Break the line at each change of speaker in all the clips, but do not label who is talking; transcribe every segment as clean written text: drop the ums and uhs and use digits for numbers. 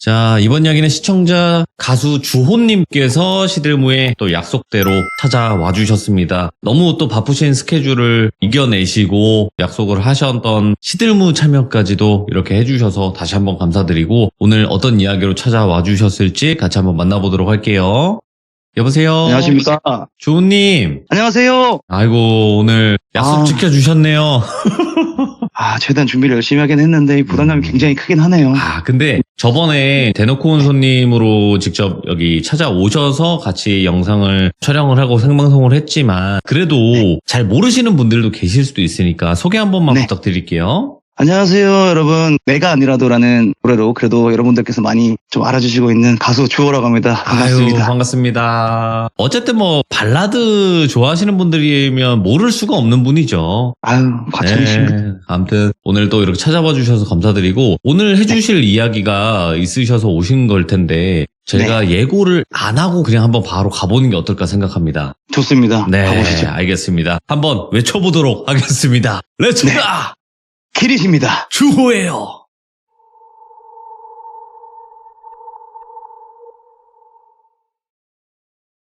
자, 이번 이야기는 시청자 가수 주호님께서 시들무에 또 약속대로 찾아와 주셨습니다. 너무 또 바쁘신 스케줄을 이겨내시고 약속을 하셨던 시들무 참여까지도 이렇게 해주셔서 다시 한번 감사드리고 오늘 어떤 이야기로 찾아와 주셨을지 같이 한번 만나보도록 할게요. 여보세요?
안녕하십니까.
주호님.
안녕하세요.
아이고, 오늘 약속 지켜주셨네요.
최대한 준비를 열심히 하긴 했는데 이 부담감이 굉장히 크긴 하네요.
근데 저번에 대놓고 온 손님으로 직접 여기 찾아오셔서 같이 영상을 촬영을 하고 생방송을 했지만 그래도 잘 모르시는 분들도 계실 수도 있으니까 소개 한 번만 부탁드릴게요.
안녕하세요, 여러분. 내가 아니라도라는 노래로 그래도 여러분들께서 많이 좀 알아주시고 있는 가수 주호라고 합니다. 반갑습니다.
아유, 반갑습니다. 어쨌든 뭐 발라드 좋아하시는 분들이면 모를 수가 없는 분이죠.
과찬이십니다.
아무튼 오늘도 이렇게 찾아봐 주셔서 감사드리고 오늘 해주실 이야기가 있으셔서 오신 걸 텐데 제가 예고를 안 하고 그냥 한번 바로 가보는 게 어떨까 생각합니다.
좋습니다.
네,
가보시죠.
알겠습니다. 한번 외쳐보도록 하겠습니다. 렛츠가!
키릿입니다.
주호예요.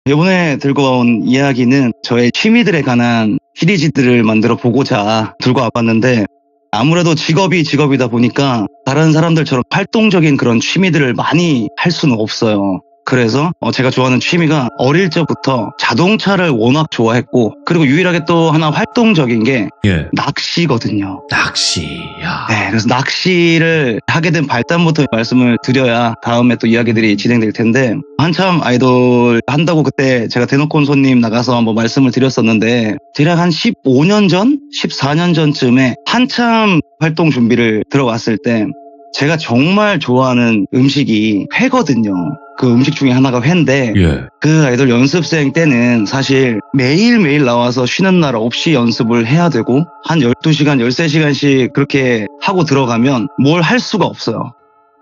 이번에 들고 온 이야기는 저의 취미들에 관한 시리즈들을 만들어 보고자 들고 와봤는데 아무래도 직업이다 보니까 다른 사람들처럼 활동적인 그런 취미들을 많이 할 수는 없어요. 그래서 제가 좋아하는 취미가 어릴 적부터 자동차를 워낙 좋아했고 그리고 유일하게 또 하나 활동적인 게 낚시거든요.
낚시.
네, 그래서 낚시를 하게 된 발단부터 말씀을 드려야 다음에 또 이야기들이 진행될 텐데 한참 아이돌 한다고 그때 제가 대놓고 온 손님 나가서 한번 말씀을 드렸었는데 대략 한 15년 전? 14년 전쯤에 한참 활동 준비를 들어왔을 때 제가 정말 좋아하는 음식이 회거든요. 그 음식 중에 하나가 회인데 그 아이돌 연습생 때는 사실 매일매일 나와서 쉬는 날 없이 연습을 해야 되고 한 12시간, 13시간씩 그렇게 하고 들어가면 뭘 할 수가 없어요.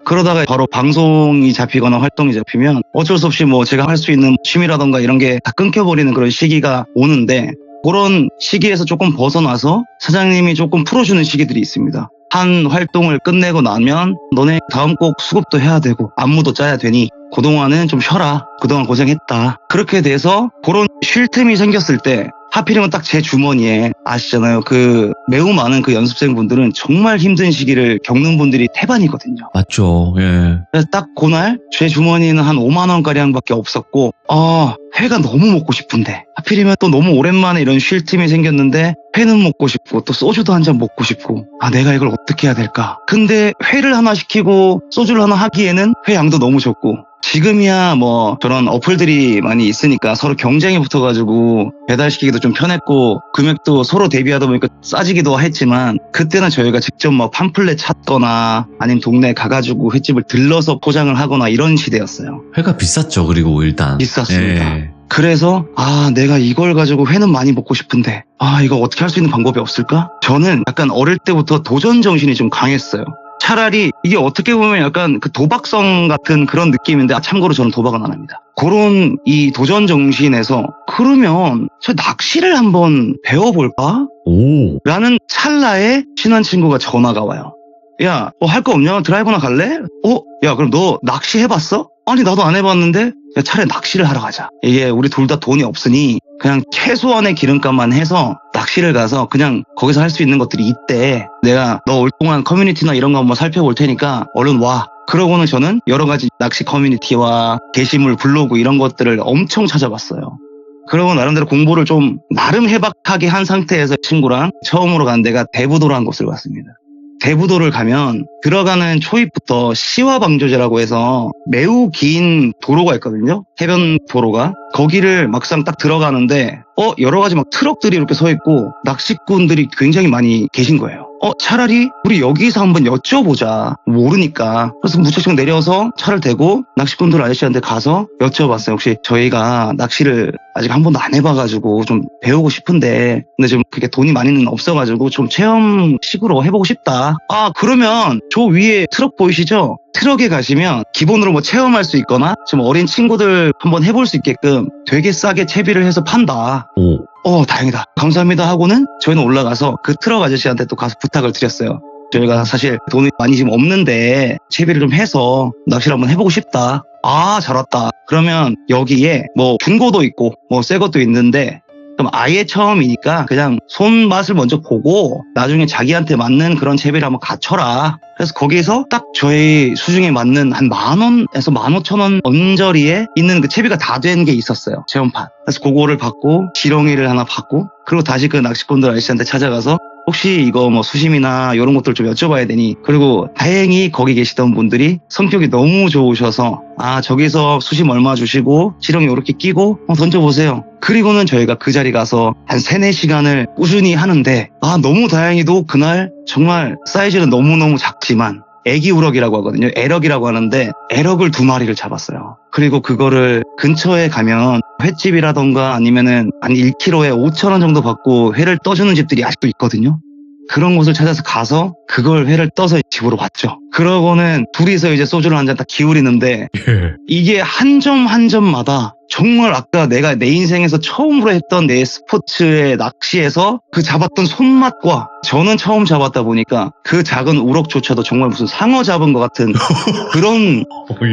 그러다가 바로 방송이 잡히거나 활동이 잡히면 어쩔 수 없이 뭐 제가 할 수 있는 취미라던가 이런 게 다 끊겨버리는 그런 시기가 오는데 그런 시기에서 조금 벗어나서 사장님이 조금 풀어주는 시기들이 있습니다. 한 활동을 끝내고 나면 너네 다음 곡 수급도 해야 되고 안무도 짜야 되니 그동안은 좀 쉬어라. 그동안 고생했다. 그렇게 돼서 그런 쉴 틈이 생겼을 때 하필이면 딱 제 주머니에 아시잖아요. 그 매우 많은 그 연습생분들은 정말 힘든 시기를 겪는 분들이 태반이거든요.
맞죠.
그래서 딱 그날 제 주머니는 한 5만 원가량밖에 없었고 회가 너무 먹고 싶은데 하필이면 또 너무 오랜만에 이런 쉴 틈이 생겼는데 회는 먹고 싶고 또 소주도 한 잔 먹고 싶고 내가 이걸 어떻게 해야 될까. 근데 회를 하나 시키고 소주를 하나 하기에는 회 양도 너무 적고 지금이야 뭐 저런 어플들이 많이 있으니까 서로 경쟁이 붙어가지고 배달시키기도 좀 편했고 금액도 서로 대비하다 보니까 싸지기도 했지만 그때는 저희가 직접 뭐 팜플렛 찾거나 아니면 동네에 가가지고 횟집을 들러서 포장을 하거나 이런 시대였어요.
회가 비쌌죠. 그리고 일단
비쌌습니다. 그래서 내가 이걸 가지고 회는 많이 먹고 싶은데 이거 어떻게 할 수 있는 방법이 없을까? 저는 약간 어릴 때부터 도전 정신이 좀 강했어요. 차라리 이게 어떻게 보면 약간 그 도박성 같은 그런 느낌인데 참고로 저는 도박은 안 합니다. 그런 이 도전 정신에서 그러면 저 낚시를 한번 배워볼까? 라는 찰나에 친한 친구가 전화가 와요. 야, 할 거 없냐? 드라이브나 갈래? 야, 그럼 너 낚시 해봤어? 아니, 나도 안 해봤는데? 야, 차라리 낚시를 하러 가자. 이게 우리 둘 다 돈이 없으니 그냥 최소한의 기름값만 해서 낚시를 가서 그냥 거기서 할 수 있는 것들이 있대. 내가 너 올 동안 커뮤니티나 이런 거 한번 살펴볼 테니까 얼른 와. 그러고는 저는 여러 가지 낚시 커뮤니티와 게시물, 블로그 이런 것들을 엄청 찾아봤어요. 그러고 나름대로 공부를 좀 나름 해박하게 한 상태에서 친구랑 처음으로 간 데가 대부도라는 곳을 갔습니다. 대부도를 가면 들어가는 초입부터 시화방조제라고 해서 매우 긴 도로가 있거든요. 해변 도로가. 거기를 막상 딱 들어가는데 여러 가지 막 트럭들이 이렇게 서 있고 낚시꾼들이 굉장히 많이 계신 거예요. 차라리 우리 여기서 한번 여쭤보자. 모르니까. 그래서 무작정 내려서 차를 대고 낚시꾼들 아저씨한테 가서 여쭤봤어요. 혹시 저희가 낚시를 아직 한 번도 안 해봐가지고 좀 배우고 싶은데 근데 지금 그게 돈이 많이는 없어가지고 좀 체험식으로 해보고 싶다. 그러면 저 위에 트럭 보이시죠? 트럭에 가시면 기본으로 뭐 체험할 수 있거나 지금 어린 친구들 한번 해볼 수 있게끔 되게 싸게 채비를 해서 판다. 다행이다. 감사합니다 하고는 저희는 올라가서 그 트럭 아저씨한테 또 가서 부탁을 드렸어요. 저희가 사실 돈이 많이 지금 없는데 채비를 좀 해서 낚시를 한번 해보고 싶다. 아, 잘 왔다. 그러면 여기에 뭐 중고도 있고 뭐 새 것도 있는데 그럼 아예 처음이니까 그냥 손맛을 먼저 보고 나중에 자기한테 맞는 그런 채비를 한번 갖춰라. 그래서 거기서 딱 저희 수중에 맞는 한 10,000원에서 15,000원 언저리에 있는 그 채비가 다 된 게 있었어요. 체험판. 그래서 그거를 받고 지렁이를 하나 받고 그리고 다시 그 낚시꾼들 아저씨한테 찾아가서 혹시 이거 뭐 수심이나 이런 것들 좀 여쭤봐야 되니 그리고 다행히 거기 계시던 분들이 성격이 너무 좋으셔서 아 저기서 수심 얼마 주시고 지렁이 이렇게 끼고 던져보세요. 그리고는 저희가 그 자리 가서 한 3-4시간을 꾸준히 하는데 아 너무 다행히도 그날 정말 사이즈는 너무너무 작지만 애기 우럭이라고 하거든요. 애럭이라고 하는데 애럭을 2마리를 잡았어요. 그리고 그거를 근처에 가면 횟집이라던가 아니면은 한 1kg에 5,000원 정도 받고 회를 떠주는 집들이 아직도 있거든요. 그런 곳을 찾아서 가서 그걸 회를 떠서 집으로 왔죠. 그러고는 둘이서 이제 소주를 한 잔 딱 기울이는데 이게 한 점 한 점마다 정말 아까 내가 내 인생에서 처음으로 했던 내 스포츠의 낚시에서 그 잡았던 손맛과 저는 처음 잡았다 보니까 그 작은 우럭조차도 정말 무슨 상어 잡은 것 같은 그런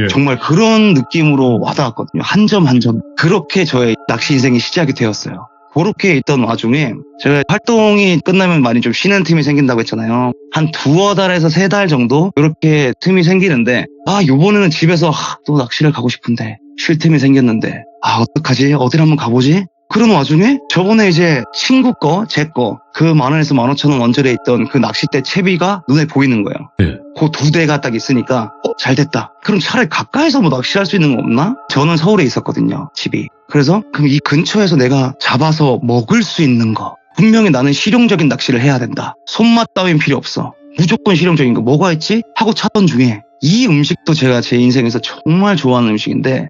정말 그런 느낌으로 와닿았거든요. 한 점 한 점. 그렇게 저의 낚시 인생이 시작이 되었어요. 그렇게 있던 와중에 제가 활동이 끝나면 많이 좀 쉬는 틈이 생긴다고 했잖아요. 한 2달에서 3달 정도 이렇게 틈이 생기는데 요번에는 집에서 또 낚시를 가고 싶은데 쉴 틈이 생겼는데 어떡하지? 어딜 한번 가보지? 그런 와중에 저번에 이제 친구 거, 제 거 그 10,000원에서 15,000원 언저리에 있던 그 낚싯대 채비가 눈에 보이는 거예요.
네.
그 2대가 딱 있으니까 잘 됐다. 그럼 차라리 가까이서 뭐 낚시할 수 있는 거 없나? 저는 서울에 있었거든요, 집이. 그래서 그럼 이 근처에서 내가 잡아서 먹을 수 있는 거 분명히 나는 실용적인 낚시를 해야 된다. 손맛 따윈 필요 없어. 무조건 실용적인 거 뭐가 있지? 하고 찾던 중에 이 음식도 제가 제 인생에서 정말 좋아하는 음식인데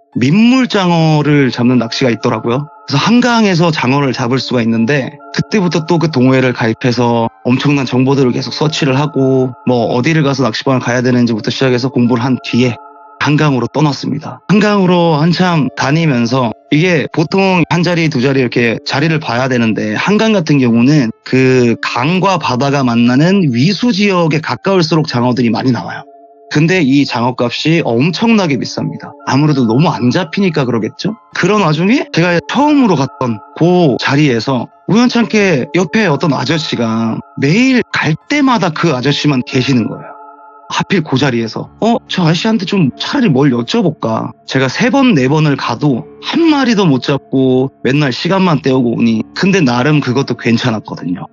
민물장어를 잡는 낚시가 있더라고요. 그래서 한강에서 장어를 잡을 수가 있는데 그때부터 또 그 동호회를 가입해서 엄청난 정보들을 계속 서치를 하고 뭐 어디를 가서 낚시방을 가야 되는지부터 시작해서 공부를 한 뒤에 한강으로 떠났습니다. 한강으로 한참 다니면서 이게 보통 한 자리 두 자리 이렇게 자리를 봐야 되는데 한강 같은 경우는 그 강과 바다가 만나는 위수 지역에 가까울수록 장어들이 많이 나와요. 근데 이 장어값이 엄청나게 비쌉니다. 아무래도 너무 안 잡히니까 그러겠죠? 그런 와중에 제가 처음으로 갔던 그 자리에서 우연찮게 옆에 어떤 아저씨가 매일 갈 때마다 그 아저씨만 계시는 거예요. 하필 그 자리에서 저 아저씨한테 좀 차라리 뭘 여쭤볼까. 제가 3번 4번을 가도 한 마리도 못 잡고 맨날 시간만 때우고 오니 근데 나름 그것도 괜찮았거든요.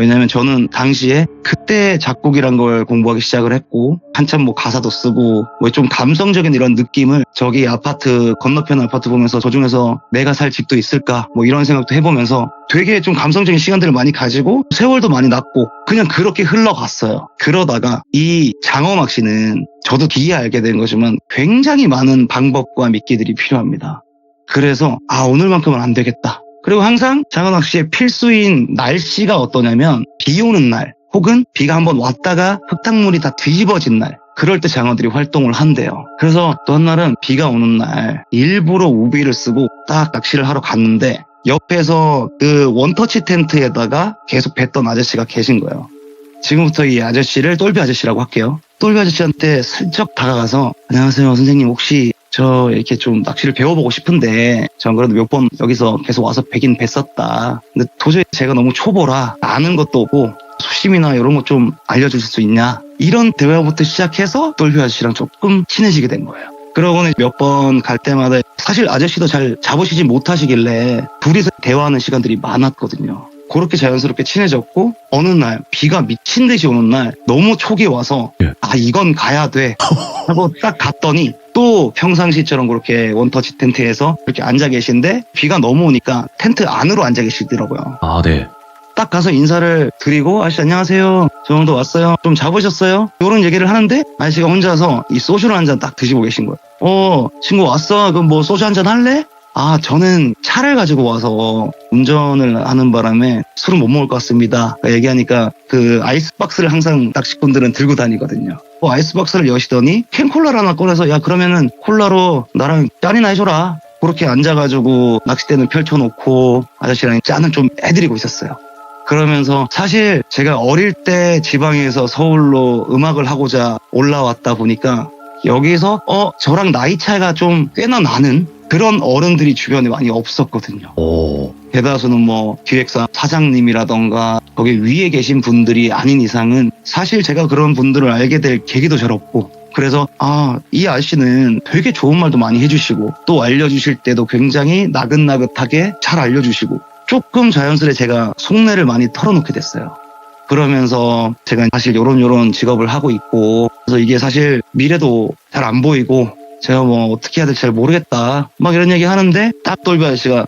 왜냐면 저는 당시에 그때 작곡이란 걸 공부하기 시작을 했고 한참 뭐 가사도 쓰고 뭐 좀 감성적인 이런 느낌을 저기 아파트 건너편 아파트 보면서 저 중에서 내가 살 집도 있을까 뭐 이런 생각도 해보면서 되게 좀 감성적인 시간들을 많이 가지고 세월도 많이 났고 그냥 그렇게 흘러갔어요. 그러다가 이 장어 낚시는 저도 뒤에 알게 된 거지만 굉장히 많은 방법과 미끼들이 필요합니다. 그래서 오늘만큼은 안 되겠다. 그리고 항상 장어 낚시의 필수인 날씨가 어떠냐면 비 오는 날 혹은 비가 한번 왔다가 흙탕물이 다 뒤집어진 날 그럴 때 장어들이 활동을 한대요. 그래서 또 한 날은 비가 오는 날 일부러 우비를 쓰고 딱 낚시를 하러 갔는데 옆에서 그 원터치 텐트에다가 계속 뵀던 아저씨가 계신 거예요. 지금부터 이 아저씨를 똘비 아저씨라고 할게요. 똘비 아저씨한테 슬쩍 다가가서 안녕하세요 선생님 혹시 저 이렇게 좀 낚시를 배워보고 싶은데 전 그래도 몇 번 여기서 계속 와서 뵈긴 뵀었다. 근데 도저히 제가 너무 초보라 아는 것도 없고 수심이나 이런 거 좀 알려주실 수 있냐. 이런 대화부터 시작해서 똘비 아저씨랑 조금 친해지게 된 거예요. 그러고는 몇 번 갈 때마다 사실 아저씨도 잘 잡으시지 못하시길래 둘이서 대화하는 시간들이 많았거든요. 그렇게 자연스럽게 친해졌고 어느 날 비가 미친 듯이 오는 날 너무 촉이 와서 이건 가야 돼 하고 딱 갔더니 또 평상시처럼 그렇게 원터치 텐트에서 이렇게 앉아 계신데 비가 너무 오니까 텐트 안으로 앉아 계시더라고요.
네.
딱 가서 인사를 드리고 아저씨 안녕하세요. 저 오늘도 왔어요. 좀 잡으셨어요? 이런 얘기를 하는데 아저씨가 혼자서 이 소주를 한 잔 딱 드시고 계신 거예요. 친구 왔어? 그럼 뭐 소주 한 잔 할래? 저는 차를 가지고 와서 운전을 하는 바람에 술은 못 먹을 것 같습니다. 얘기하니까 그 아이스박스를 항상 낚시꾼들은 들고 다니거든요. 아이스박스를 여시더니 캔콜라를 하나 꺼내서 야 그러면은 콜라로 나랑 짠이나 해줘라. 그렇게 앉아가지고 낚싯대는 펼쳐놓고 아저씨랑 짠을 좀 해드리고 있었어요. 그러면서 사실 제가 어릴 때 지방에서 서울로 음악을 하고자 올라왔다 보니까 여기서 저랑 나이 차이가 좀 꽤나 나는 그런 어른들이 주변에 많이 없었거든요.
오.
대다수는 뭐 기획사 사장님이라던가 거기 위에 계신 분들이 아닌 이상은 사실 제가 그런 분들을 알게 될 계기도 잘 없고, 그래서 이 아저씨는 되게 좋은 말도 많이 해주시고 또 알려주실 때도 굉장히 나긋나긋하게 잘 알려주시고, 조금 자연스레 제가 속내를 많이 털어놓게 됐어요. 그러면서 제가 사실 요런 직업을 하고 있고, 그래서 이게 사실 미래도 잘 안 보이고 제가 뭐 어떻게 해야 될지 잘 모르겠다 막 이런 얘기 하는데, 딱 돌비 아저씨가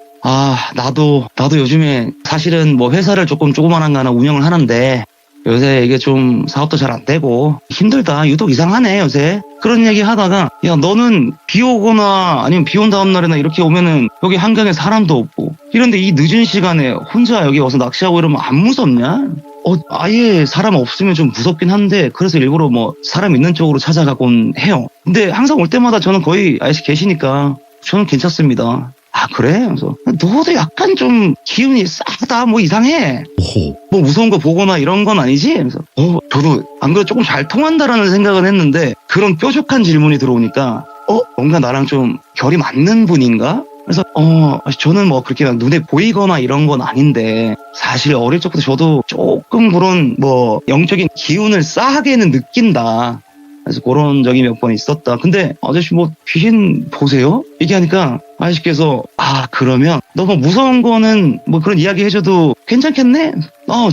나도 요즘에 사실은 뭐 회사를 조그만한 거 하나 운영을 하는데 요새 이게 좀 사업도 잘 안 되고 힘들다, 유독 이상하네 요새, 그런 얘기 하다가, 야 너는 비 오거나 아니면 비 온 다음 날이나 이렇게 오면은 여기 한강에 사람도 없고 이런데 이 늦은 시간에 혼자 여기 와서 낚시하고 이러면 안 무섭냐? 아예 사람 없으면 좀 무섭긴 한데 그래서 일부러 뭐 사람 있는 쪽으로 찾아가곤 해요. 근데 항상 올 때마다 저는 거의 아저씨 계시니까 저는 괜찮습니다. 그래? 그래서 너도 약간 좀 기운이 싸다, 뭐 이상해,
오.
뭐 무서운 거 보거나 이런 건 아니지? 그래서 저도 안 그래도 조금 잘 통한다라는 생각은 했는데, 그런 뾰족한 질문이 들어오니까 뭔가 나랑 좀 결이 맞는 분인가? 그래서 저는 뭐 그렇게 막 눈에 보이거나 이런 건 아닌데 사실 어릴 적부터 저도 조금 그런 뭐 영적인 기운을 싸하게는 느낀다. 그래서 그런 적이 몇 번 있었다. 근데 아저씨 뭐 귀신 보세요? 얘기하니까 아저씨께서 그러면 너 뭐 무서운 거는 뭐 그런 이야기 해줘도 괜찮겠네?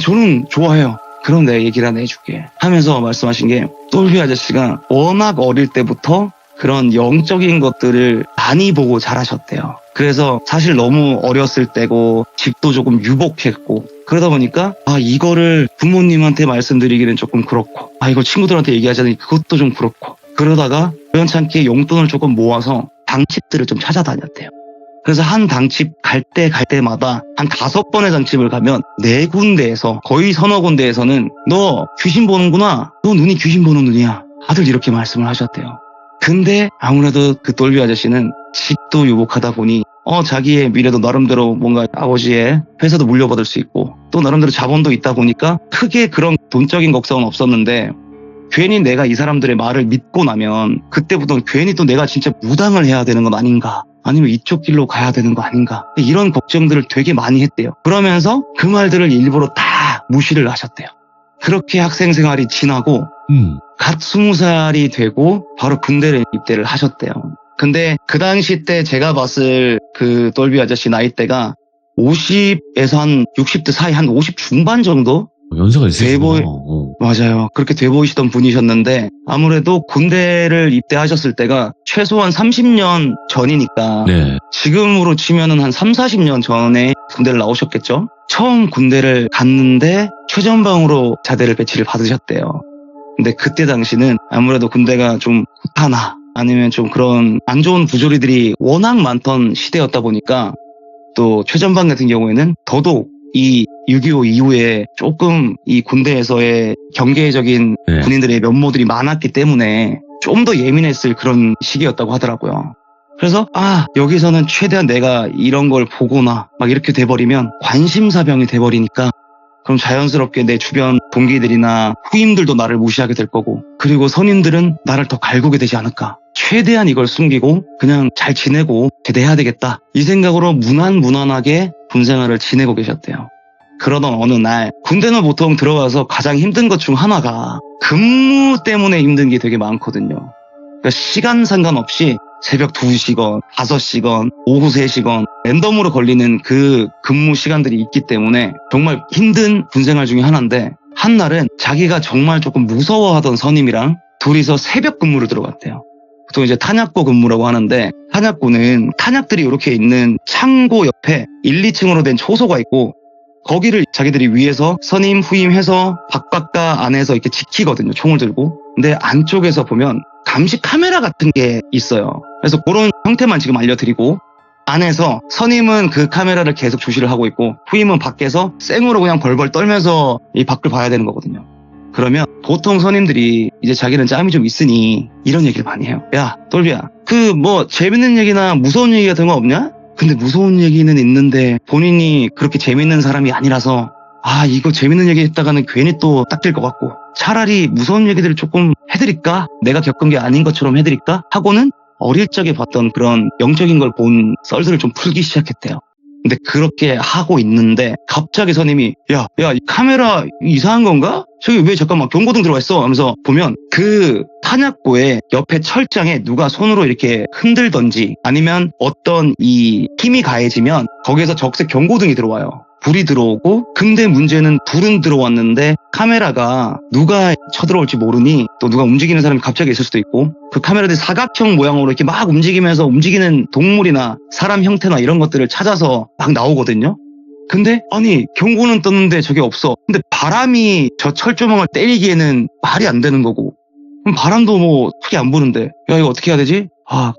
저는 좋아해요. 그럼 내가 얘기를 하나 해줄게 하면서 말씀하신 게, 똘비 아저씨가 워낙 어릴 때부터 그런 영적인 것들을 많이 보고 자라셨대요. 그래서 사실 너무 어렸을 때고 집도 조금 유복했고 그러다 보니까 이거를 부모님한테 말씀드리기는 조금 그렇고 이거 친구들한테 얘기하자니 그것도 좀 그렇고, 그러다가 우연찮게 용돈을 조금 모아서 당집들을 좀 찾아다녔대요. 그래서 한 당집 갈 때마다 한 5번의 당집을 가면 4군데에서 거의 서너 군데에서는 너 귀신 보는구나, 너 눈이 귀신 보는 눈이야, 다들 이렇게 말씀을 하셨대요. 근데 아무래도 그 똘비 아저씨는 집도 유복하다 보니 자기의 미래도 나름대로 뭔가 아버지의 회사도 물려받을 수 있고 또 나름대로 자본도 있다 보니까 크게 그런 돈적인 걱정은 없었는데, 괜히 내가 이 사람들의 말을 믿고 나면 그때부터 괜히 또 내가 진짜 무당을 해야 되는 건 아닌가, 아니면 이쪽 길로 가야 되는 거 아닌가, 이런 걱정들을 되게 많이 했대요. 그러면서 그 말들을 일부러 다 무시를 하셨대요. 그렇게 학생 생활이 지나고 갓 20살이 되고 바로 군대를 입대를 하셨대요. 근데 그 당시 때 제가 봤을 그 똘비 아저씨 나이대가 50에서 한 60대 사이, 한 50 중반 정도?
연세가 있으시구나.
맞아요. 그렇게 돼 보이시던 분이셨는데, 아무래도 군대를 입대하셨을 때가 최소한 30년 전이니까
네.
지금으로 치면은 한 3, 40년 전에 군대를 나오셨겠죠? 처음 군대를 갔는데 최전방으로 자대를 배치를 받으셨대요. 근데 그때 당시는 아무래도 군대가 좀 후타나 아니면 좀 그런 안 좋은 부조리들이 워낙 많던 시대였다 보니까, 또 최전방 같은 경우에는 더더욱 이 6.25 이후에 조금 이 군대에서의 경계적인
네.
군인들의 면모들이 많았기 때문에 좀 더 예민했을 그런 시기였다고 하더라고요. 그래서 여기서는 최대한 내가 이런 걸 보거나 막 이렇게 돼버리면 관심사병이 돼버리니까 그럼 자연스럽게 내 주변 동기들이나 후임들도 나를 무시하게 될 거고, 그리고 선임들은 나를 더 갈구게 되지 않을까, 최대한 이걸 숨기고 그냥 잘 지내고 제대해야 되겠다, 이 생각으로 무난무난하게 군생활을 지내고 계셨대요. 그러던 어느 날, 군대는 보통 들어가서 가장 힘든 것 중 하나가 근무 때문에 힘든 게 되게 많거든요. 그러니까 시간 상관없이 새벽 2시건 5시건 오후 3시건 랜덤으로 걸리는 그 근무 시간들이 있기 때문에 정말 힘든 군생활 중에 하나인데, 한날은 자기가 정말 조금 무서워하던 선임이랑 둘이서 새벽 근무를 들어갔대요. 보통 이제 탄약고 근무라고 하는데, 탄약고는 탄약들이 이렇게 있는 창고 옆에 1, 2층으로 된 초소가 있고 거기를 자기들이 위에서 선임 후임 해서 바깥과 안에서 이렇게 지키거든요, 총을 들고. 근데 안쪽에서 보면 감시 카메라 같은 게 있어요. 그래서 그런 형태만 지금 알려드리고, 안에서 선임은 그 카메라를 계속 주시를 하고 있고 후임은 밖에서 생으로 그냥 벌벌 떨면서 이 밖을 봐야 되는 거거든요. 그러면 보통 선임들이 이제 자기는 짬이 좀 있으니 이런 얘기를 많이 해요. 야, 똘비야, 그 뭐 재밌는 얘기나 무서운 얘기 같은 거 없냐? 근데 무서운 얘기는 있는데 본인이 그렇게 재밌는 사람이 아니라서 이거 재밌는 얘기 했다가는 괜히 또 닦일 것 같고 차라리 무서운 얘기들을 조금 해드릴까? 내가 겪은 게 아닌 것처럼 해드릴까? 하고는 어릴 적에 봤던 그런 영적인 걸 본 썰들을 좀 풀기 시작했대요. 근데 그렇게 하고 있는데 갑자기 선임이 야, 이 카메라 이상한 건가? 저기 왜 잠깐만 경고등 들어와 있어? 하면서 보면 그 탄약고의 옆에 철장에 누가 손으로 이렇게 흔들던지 아니면 어떤 이 힘이 가해지면 거기에서 적색 경고등이 들어와요. 불이 들어오고 근데 문제는 불은 들어왔는데 카메라가 누가 쳐들어올지 모르니 또 누가 움직이는 사람이 갑자기 있을 수도 있고 그 카메라들이 사각형 모양으로 이렇게 막 움직이면서 움직이는 동물이나 사람 형태나 이런 것들을 찾아서 막 나오거든요. 근데 아니 경고는 떴는데 저게 없어. 근데 바람이 저 철조망을 때리기에는 말이 안 되는 거고 그럼 바람도 뭐 크게 안 부는데 야 이거 어떻게 해야 되지?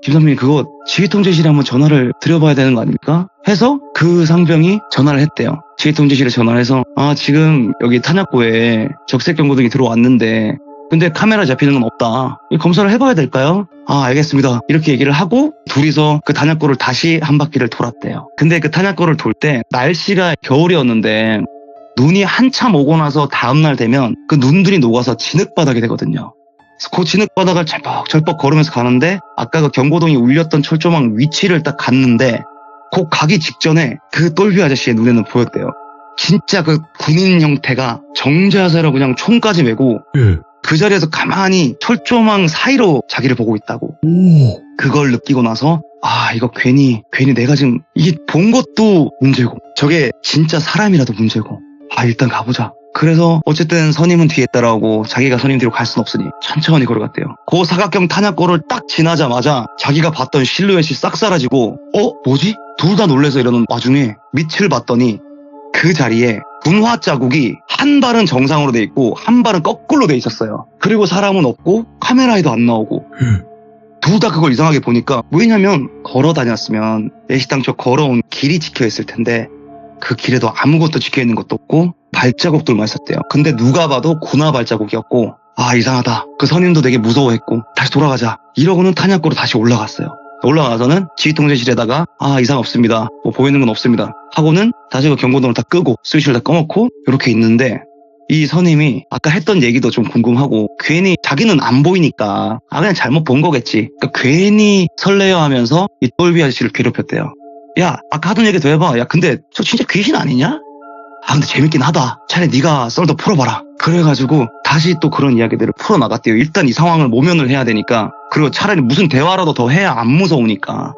김 선배님 그거 지휘통제실에 한번 전화를 드려봐야 되는 거 아닙니까? 해서 그 상병이 전화를 했대요. 지휘통제실에 전화를 해서 지금 여기 탄약고에 적색 경고등이 들어왔는데 근데 카메라 잡히는 건 없다. 검사를 해봐야 될까요? 알겠습니다. 이렇게 얘기를 하고 둘이서 그 탄약고를 다시 한 바퀴를 돌았대요. 근데 그 탄약고를 돌 때 날씨가 겨울이었는데 눈이 한참 오고 나서 다음날 되면 그 눈들이 녹아서 진흙바닥이 되거든요. 그 진흙바닥을 절벅절벅 걸으면서 가는데 아까 그 경고등이 울렸던 철조망 위치를 딱 갔는데 그 가기 직전에 그 똘비 아저씨의 눈에는 보였대요. 진짜 그 군인 형태가 정자세로 그냥 총까지 메고 그 자리에서 가만히 철조망 사이로 자기를 보고 있다고. 그걸 느끼고 나서 이거 괜히 내가 지금 이게 본 것도 문제고 저게 진짜 사람이라도 문제고 일단 가보자. 그래서 어쨌든 선임은 뒤에 따라오고 자기가 선임 뒤로 갈 순 없으니 천천히 걸어갔대요. 그 사각형 탄약고를 딱 지나자마자 자기가 봤던 실루엣이 싹 사라지고 뭐지? 둘 다 놀래서 이러는 와중에 밑을 봤더니 그 자리에 군화 자국이 한 발은 정상으로 돼 있고 한 발은 거꾸로 돼 있었어요. 그리고 사람은 없고 카메라에도 안 나오고 둘 다 그걸 이상하게 보니까 왜냐면 걸어 다녔으면 애시당초 걸어온 길이 찍혀 있을 텐데 그 길에도 아무것도 찍혀 있는 것도 없고 발자국들만 있었대요. 근데 누가 봐도 군화 발자국이었고 이상하다. 그 선임도 되게 무서워했고 다시 돌아가자 이러고는 탄약고로 다시 올라갔어요. 올라가서는 지휘통제실에다가 이상 없습니다. 뭐 보이는 건 없습니다. 하고는 다시 그 경고등을 다 끄고 스위치를 다 꺼놓고 이렇게 있는데 이 선임이 아까 했던 얘기도 좀 궁금하고 괜히 자기는 안 보이니까 그냥 잘못 본 거겠지. 그러니까 괜히 설레어하면서 이 똘비 아저씨를 괴롭혔대요. 야 아까 하던 얘기 더 해봐. 야 근데 저 진짜 귀신 아니냐? 근데 재밌긴 하다. 차라리 네가 썰도 풀어봐라. 그래가지고 다시 또 그런 이야기들을 풀어나갔대요. 일단 이 상황을 모면을 해야 되니까 그리고 차라리 무슨 대화라도 더 해야 안 무서우니까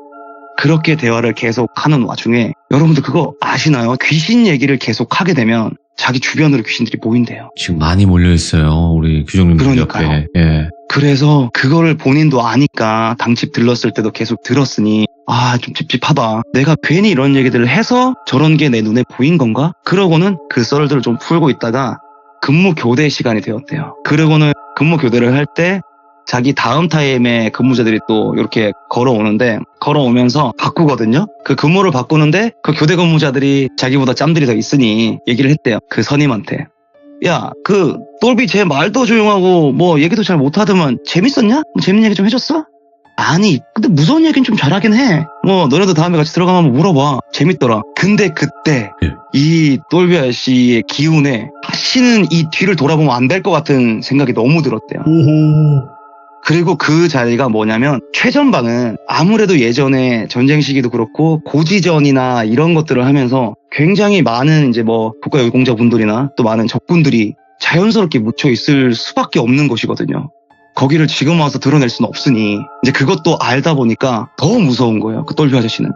그렇게 대화를 계속 하는 와중에 여러분들 그거 아시나요? 귀신 얘기를 계속 하게 되면 자기 주변으로 귀신들이 모인대요.
지금 많이 몰려있어요. 우리 규정님들
그러니까요.
옆에. 예.
그래서 그거를 본인도 아니까 당집 들렀을 때도 계속 들었으니 좀 찝찝하다. 내가 괜히 이런 얘기들을 해서 저런 게 내 눈에 보인 건가? 그러고는 그 썰들을 좀 풀고 있다가 근무 교대 시간이 되었대요. 그러고는 근무 교대를 할 때 자기 다음 타임에 근무자들이 또 이렇게 걸어오면서 바꾸거든요. 그 근무를 바꾸는데 그 교대 근무자들이 자기보다 짬들이 더 있으니 얘기를 했대요. 그 선임한테. 야, 그 똘비 쟤 말도 조용하고 뭐 얘기도 잘 못하더만 재밌었냐? 뭐 재밌는 얘기 좀 해줬어? 아니 근데 무서운 얘기는 좀 잘하긴 해. 뭐 너네도 다음에 같이 들어가면 한번 물어봐. 재밌더라. 근데 그때 이 똘비 아저씨의 기운에 다시는 이 뒤를 돌아보면 안 될 것 같은 생각이 너무 들었대요. 그리고 그 자리가 뭐냐면 최전방은 아무래도 예전에 전쟁 시기도 그렇고 고지전이나 이런 것들을 하면서 굉장히 많은 이제 뭐 국가유공자분들이나 또 많은 적군들이 자연스럽게 묻혀 있을 수밖에 없는 곳이거든요. 거기를 지금 와서 드러낼 수는 없으니 이제 그것도 알다 보니까 더 무서운 거예요. 그 똘비 아저씨는.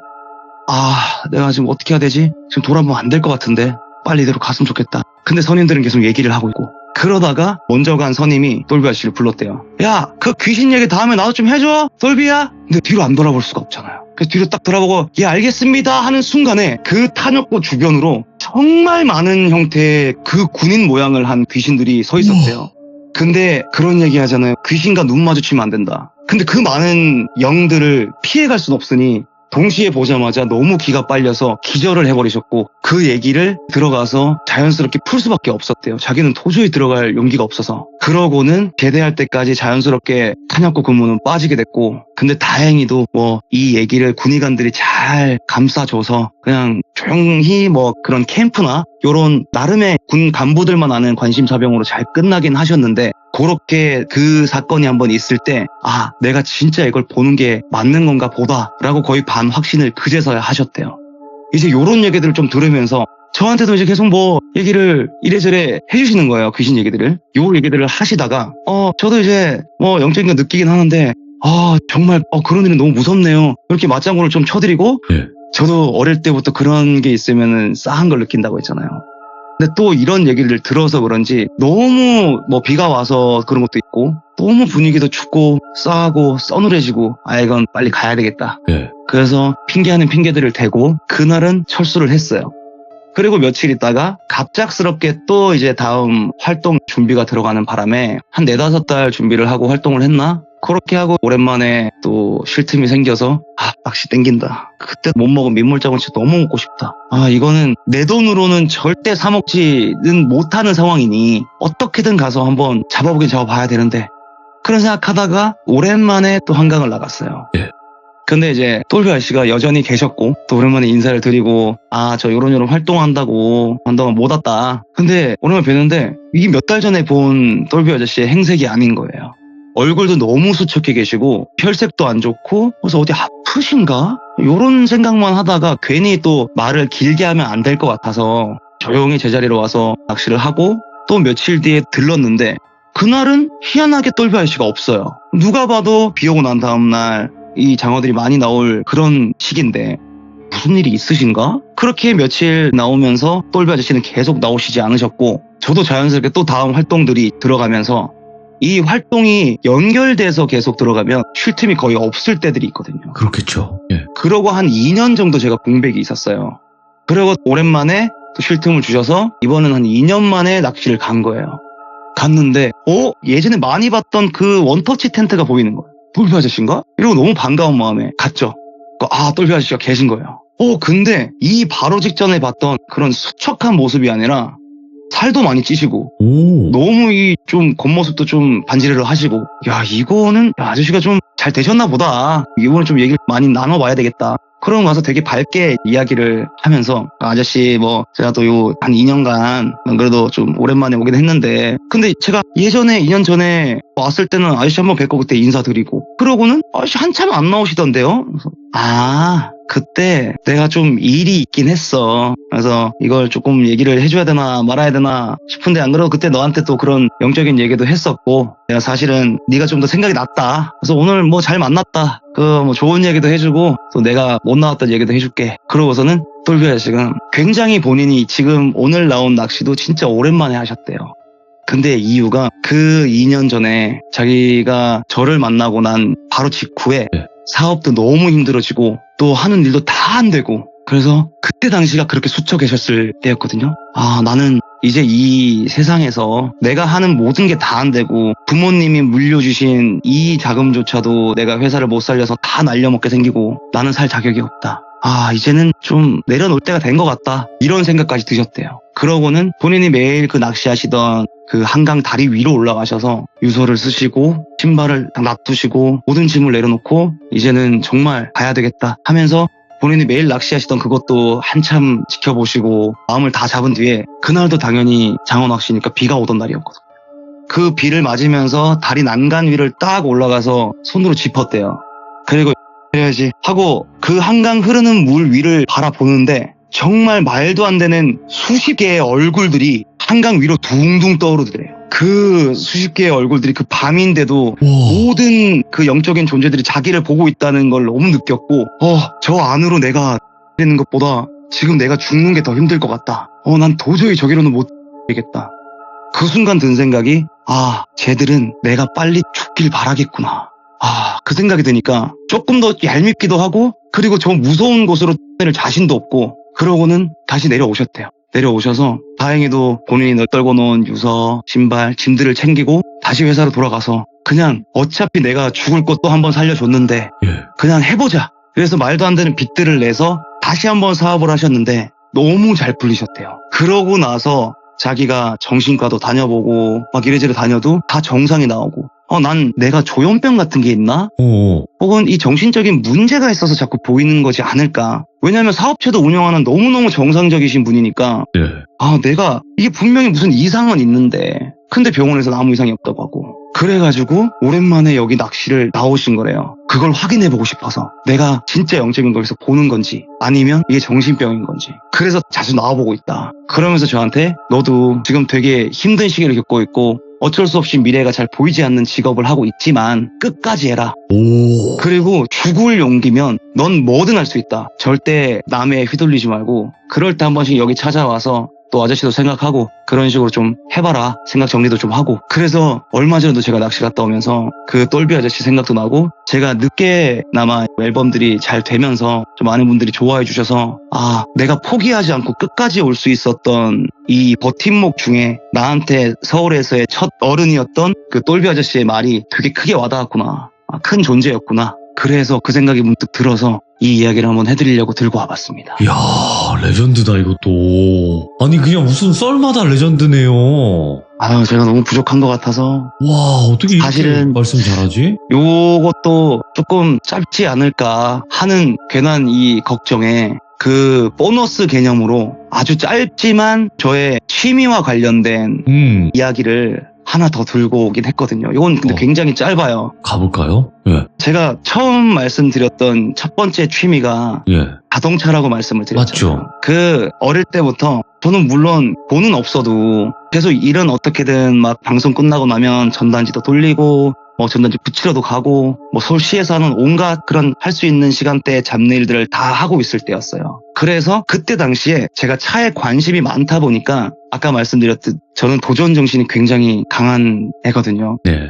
내가 지금 어떻게 해야 되지? 지금 돌아보면 안 될 것 같은데 빨리 이대로 갔으면 좋겠다. 근데 선임들은 계속 얘기를 하고 있고 그러다가 먼저 간 선임이 똘비 아저씨를 불렀대요. 야, 그 귀신 얘기 다음에 나도 좀 해줘, 똘비야. 근데 뒤로 안 돌아볼 수가 없잖아요. 그래서 뒤로 딱 돌아보고 예 알겠습니다 하는 순간에 그 탄약고 주변으로 정말 많은 형태의 그 군인 모양을 한 귀신들이 서 있었대요. 근데 그런 얘기 하잖아요. 귀신과 눈 마주치면 안 된다. 근데 그 많은 영들을 피해갈 순 없으니 동시에 보자마자 너무 기가 빨려서 기절을 해버리셨고 그 얘기를 들어가서 자연스럽게 풀 수밖에 없었대요. 자기는 도저히 들어갈 용기가 없어서. 그러고는 제대할 때까지 자연스럽게 탄약고 근무는 빠지게 됐고 근데 다행히도 뭐 이 얘기를 군의관들이 잘 감싸줘서 그냥 조용히 뭐 그런 캠프나 요런 나름의 군 간부들만 아는 관심사병으로 잘 끝나긴 하셨는데, 그렇게 그 사건이 한번 있을 때 내가 진짜 이걸 보는 게 맞는 건가 보다라고 거의 반 확신을 그제서야 하셨대요. 이제 요런 얘기들을 좀 들으면서 저한테도 이제 계속 뭐 얘기를 이래저래 해주시는 거예요. 귀신 얘기들을. 요 얘기들을 하시다가 저도 이제 뭐 영적인 거 느끼긴 하는데 정말 그런 일은 너무 무섭네요. 이렇게 맞장구를 좀 쳐드리고,
예.
저도 어릴 때부터 그런 게 있으면은 싸한 걸 느낀다고 했잖아요. 근데 또 이런 얘기를 들어서 그런지 너무 뭐 비가 와서 그런 것도 있고, 너무 분위기도 춥고 싸하고 서늘해지고, 이건 빨리 가야 되겠다.
예.
그래서 핑계 아닌 핑계들을 대고 그날은 철수를 했어요. 그리고 며칠 있다가 갑작스럽게 또 이제 다음 활동 준비가 들어가는 바람에 한 4-5달 준비를 하고 활동을 했나? 그렇게 하고 오랜만에 또 쉴 틈이 생겨서 낚시 땡긴다. 그때 못 먹은 민물장어 진짜 너무 먹고 싶다. 이거는 내 돈으로는 절대 사 먹지는 못하는 상황이니 어떻게든 가서 한번 잡아보긴 잡아봐야 되는데, 그런 생각하다가 오랜만에 또 한강을 나갔어요.
예.
근데 이제 똘비 아저씨가 여전히 계셨고, 또 오랜만에 인사를 드리고 저 요런 활동한다고 한동안 못 왔다. 근데 오랜만에 뵀는데 이게 몇 달 전에 본 똘비 아저씨의 행색이 아닌 거예요. 얼굴도 너무 수척해 계시고 혈색도 안 좋고, 그래서 어디 아프신가? 요런 생각만 하다가 괜히 또 말을 길게 하면 안 될 것 같아서 조용히 제자리로 와서 낚시를 하고, 또 며칠 뒤에 들렀는데 그날은 희한하게 똘비 아저씨가 없어요. 누가 봐도 비 오고 난 다음날 이 장어들이 많이 나올 그런 시기인데 무슨 일이 있으신가? 그렇게 며칠 나오면서 똘비 아저씨는 계속 나오시지 않으셨고, 저도 자연스럽게 또 다음 활동들이 들어가면서 이 활동이 연결돼서 계속 들어가면 쉴 틈이 거의 없을 때들이 있거든요.
그렇겠죠. 예.
그러고 한 2년 정도 제가 공백이 있었어요. 그리고 오랜만에 또 쉴 틈을 주셔서 이번은 한 2년 만에 낚시를 간 거예요. 갔는데 예전에 많이 봤던 그 원터치 텐트가 보이는 거예요. 똘비 아저씨인가? 이러고 너무 반가운 마음에 갔죠. 똘비 아저씨가 계신 거예요. 근데 이 바로 직전에 봤던 그런 수척한 모습이 아니라 살도 많이 찌시고, 너무 좀 겉모습도 좀 반지르르 하시고, 이거는 아저씨가 좀 잘 되셨나 보다. 이거는 좀 얘기를 많이 나눠봐야 되겠다. 그러고 가서 되게 밝게 이야기를 하면서, 아저씨 제가 또 한 2년간 그래도 좀 오랜만에 오긴 했는데, 근데 제가 예전에 2년 전에 왔을 때는 아저씨 한번 뵙고 그때 인사드리고, 그러고는 아저씨 한참 안 나오시던데요. 그래서 그때 내가 좀 일이 있긴 했어. 그래서 이걸 조금 얘기를 해줘야 되나 말아야 되나 싶은데, 안 그래도 그때 너한테 또 그런 영적인 얘기도 했었고, 내가 사실은 네가 좀 더 생각이 났다. 그래서 오늘 잘 만났다. 좋은 얘기도 해주고, 또 내가 못 나왔던 얘기도 해줄게. 그러고서는 똘비 아저씨가 굉장히 본인이 지금 오늘 나온 낚시도 진짜 오랜만에 하셨대요. 근데 이유가 그 2년 전에 자기가 저를 만나고 난 바로 직후에 사업도 너무 힘들어지고 또 하는 일도 다 안 되고, 그래서 그때 당시가 그렇게 수척 계셨을 때였거든요. 나는 이제 이 세상에서 내가 하는 모든 게 다 안 되고, 부모님이 물려주신 이 자금조차도 내가 회사를 못 살려서 다 날려먹게 생기고, 나는 살 자격이 없다. 이제는 좀 내려놓을 때가 된 것 같다. 이런 생각까지 드셨대요. 그러고는 본인이 매일 그 낚시하시던 그 한강 다리 위로 올라가셔서 유서를 쓰시고 신발을 딱 놔두시고 모든 짐을 내려놓고 이제는 정말 가야 되겠다 하면서 본인이 매일 낚시하시던 그것도 한참 지켜보시고 마음을 다 잡은 뒤에, 그날도 당연히 장어 낚시니까 비가 오던 날이었거든요. 그 비를 맞으면서 다리 난간 위를 딱 올라가서 손으로 짚었대요. 그리고 해야지 하고 그 한강 흐르는 물 위를 바라보는데 정말 말도 안 되는 수십 개의 얼굴들이 한강 위로 둥둥 떠오르더래요. 그 수십 개의 얼굴들이 그 밤인데도 모든 그 영적인 존재들이 자기를 보고 있다는 걸 너무 느꼈고, 저 안으로 내가 되는 것보다 지금 내가 죽는 게 더 힘들 것 같다. 난 도저히 저기로는 못 되겠다. 그 순간 든 생각이, 쟤들은 내가 빨리 죽길 바라겠구나. 그 생각이 드니까 조금 더 얄밉기도 하고, 그리고 저 무서운 곳으로 내릴 자신도 없고, 그러고는 다시 내려오셨대요. 내려오셔서 다행히도 본인이 널떨고 놓은 유서, 신발, 짐들을 챙기고 다시 회사로 돌아가서 그냥 어차피 내가 죽을 것도 한번 살려줬는데 그냥 해보자. 그래서 말도 안 되는 빚들을 내서 다시 한번 사업을 하셨는데 너무 잘 풀리셨대요. 그러고 나서 자기가 정신과도 다녀보고 막 이래저래 다녀도 다 정상이 나오고, 난 내가 조현병 같은 게 있나? 혹은 이 정신적인 문제가 있어서 자꾸 보이는 거지 않을까? 왜냐면 사업체도 운영하는 너무너무 정상적이신 분이니까
예.
내가 이게 분명히 무슨 이상은 있는데 근데 병원에서는 아무 이상이 없다고 하고 그래가지고 오랜만에 여기 낚시를 나오신 거래요. 그걸 확인해보고 싶어서 내가 진짜 영적인 거기서 보는 건지 아니면 이게 정신병인 건지 그래서 자주 나와보고 있다. 그러면서 저한테 너도 지금 되게 힘든 시기를 겪고 있고 어쩔 수 없이 미래가 잘 보이지 않는 직업을 하고 있지만 끝까지 해라.
오.
그리고 죽을 용기면 넌 뭐든 할 수 있다. 절대 남에 휘둘리지 말고 그럴 때 한 번씩 여기 찾아와서 또 아저씨도 생각하고 그런 식으로 좀 해봐라. 생각 정리도 좀 하고. 그래서 얼마 전에도 제가 낚시 갔다 오면서 그 똘비 아저씨 생각도 나고 제가 늦게나마 앨범들이 잘 되면서 좀 많은 분들이 좋아해 주셔서 내가 포기하지 않고 끝까지 올 수 있었던 이 버팀목 중에 나한테 서울에서의 첫 어른이었던 그 똘비 아저씨의 말이 되게 크게 와닿았구나. 큰 존재였구나. 그래서 그 생각이 문득 들어서 이 이야기를 한번 해드리려고 들고 와봤습니다.
이야, 레전드다, 이것도. 아니, 그냥 무슨 썰마다 레전드네요.
제가 너무 부족한 것 같아서.
와, 어떻게 이렇게
사실은
말씀 잘하지?
요것도 조금 짧지 않을까 하는 괜한 이 걱정에 그 보너스 개념으로 아주 짧지만 저의 취미와 관련된 이야기를 하나 더 들고 오긴 했거든요. 이건 근데 굉장히 짧아요.
가볼까요? 예.
제가 처음 말씀드렸던 첫 번째 취미가
예.
자동차라고 말씀을 드렸잖아요.
맞죠.
그 어릴 때부터 저는 물론 돈은 없어도 계속 일은 어떻게든 막 방송 끝나고 나면 전단지도 돌리고 전단지 붙이러도 가고 서울시에서 하는 온갖 그런 할 수 있는 시간대에 잡일들을 다 하고 있을 때였어요. 그래서 그때 당시에 제가 차에 관심이 많다 보니까 아까 말씀드렸듯 저는 도전 정신이 굉장히 강한 애거든요.
네.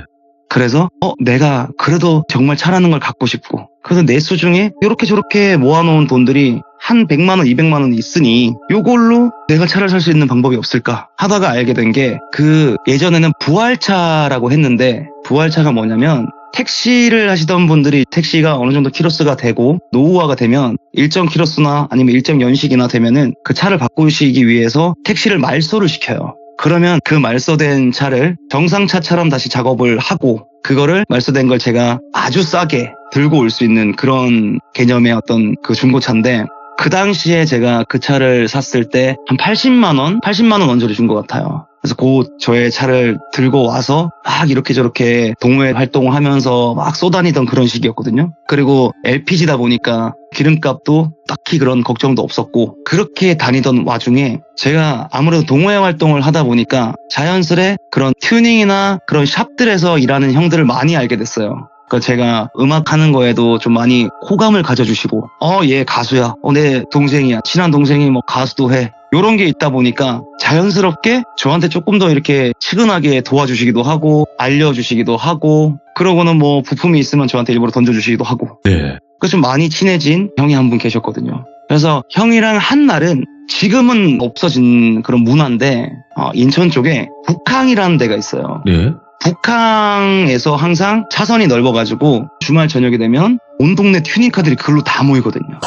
그래서 내가 그래도 정말 차라는 걸 갖고 싶고 그래서 내 수중에 이렇게 저렇게 모아놓은 돈들이 한 100만 원, 200만 원 있으니 요걸로 내가 차를 살 수 있는 방법이 없을까 하다가 알게 된 게 그 예전에는 부활차라고 했는데 부활차가 뭐냐면 택시를 하시던 분들이 택시가 어느 정도 키로수가 되고 노후화가 되면 일정 키로수나 아니면 일정 연식이나 되면은 그 차를 바꾸시기 위해서 택시를 말소를 시켜요. 그러면 그 말소된 차를 정상차처럼 다시 작업을 하고 그거를 말소된 걸 제가 아주 싸게 들고 올 수 있는 그런 개념의 어떤 그 중고차인데 그 당시에 제가 그 차를 샀을 때 한 80만 원 언저리 준 것 같아요. 그래서 곧 저의 차를 들고 와서 막 이렇게 저렇게 동호회 활동을 하면서 막 쏘다니던 그런 시기였거든요. 그리고 LPG다 보니까 기름값도 딱히 그런 걱정도 없었고 그렇게 다니던 와중에 제가 아무래도 동호회 활동을 하다 보니까 자연스레 그런 튜닝이나 그런 샵들에서 일하는 형들을 많이 알게 됐어요. 그러니까 제가 음악하는 거에도 좀 많이 호감을 가져주시고 얘 가수야. 내 동생이야. 친한 동생이 가수도 해. 요런 게 있다 보니까 자연스럽게 저한테 조금 더 이렇게 치근하게 도와주시기도 하고 알려주시기도 하고 그러고는 부품이 있으면 저한테 일부러 던져주시기도 하고
네.
그래서 좀 많이 친해진 형이 한 분 계셨거든요. 그래서 형이랑 한 날은 지금은 없어진 그런 문화인데 인천 쪽에 북항이라는 데가 있어요.
네.
북항에서 항상 차선이 넓어가지고 주말 저녁이 되면 온 동네 튜닝카들이 그걸로 다 모이거든요.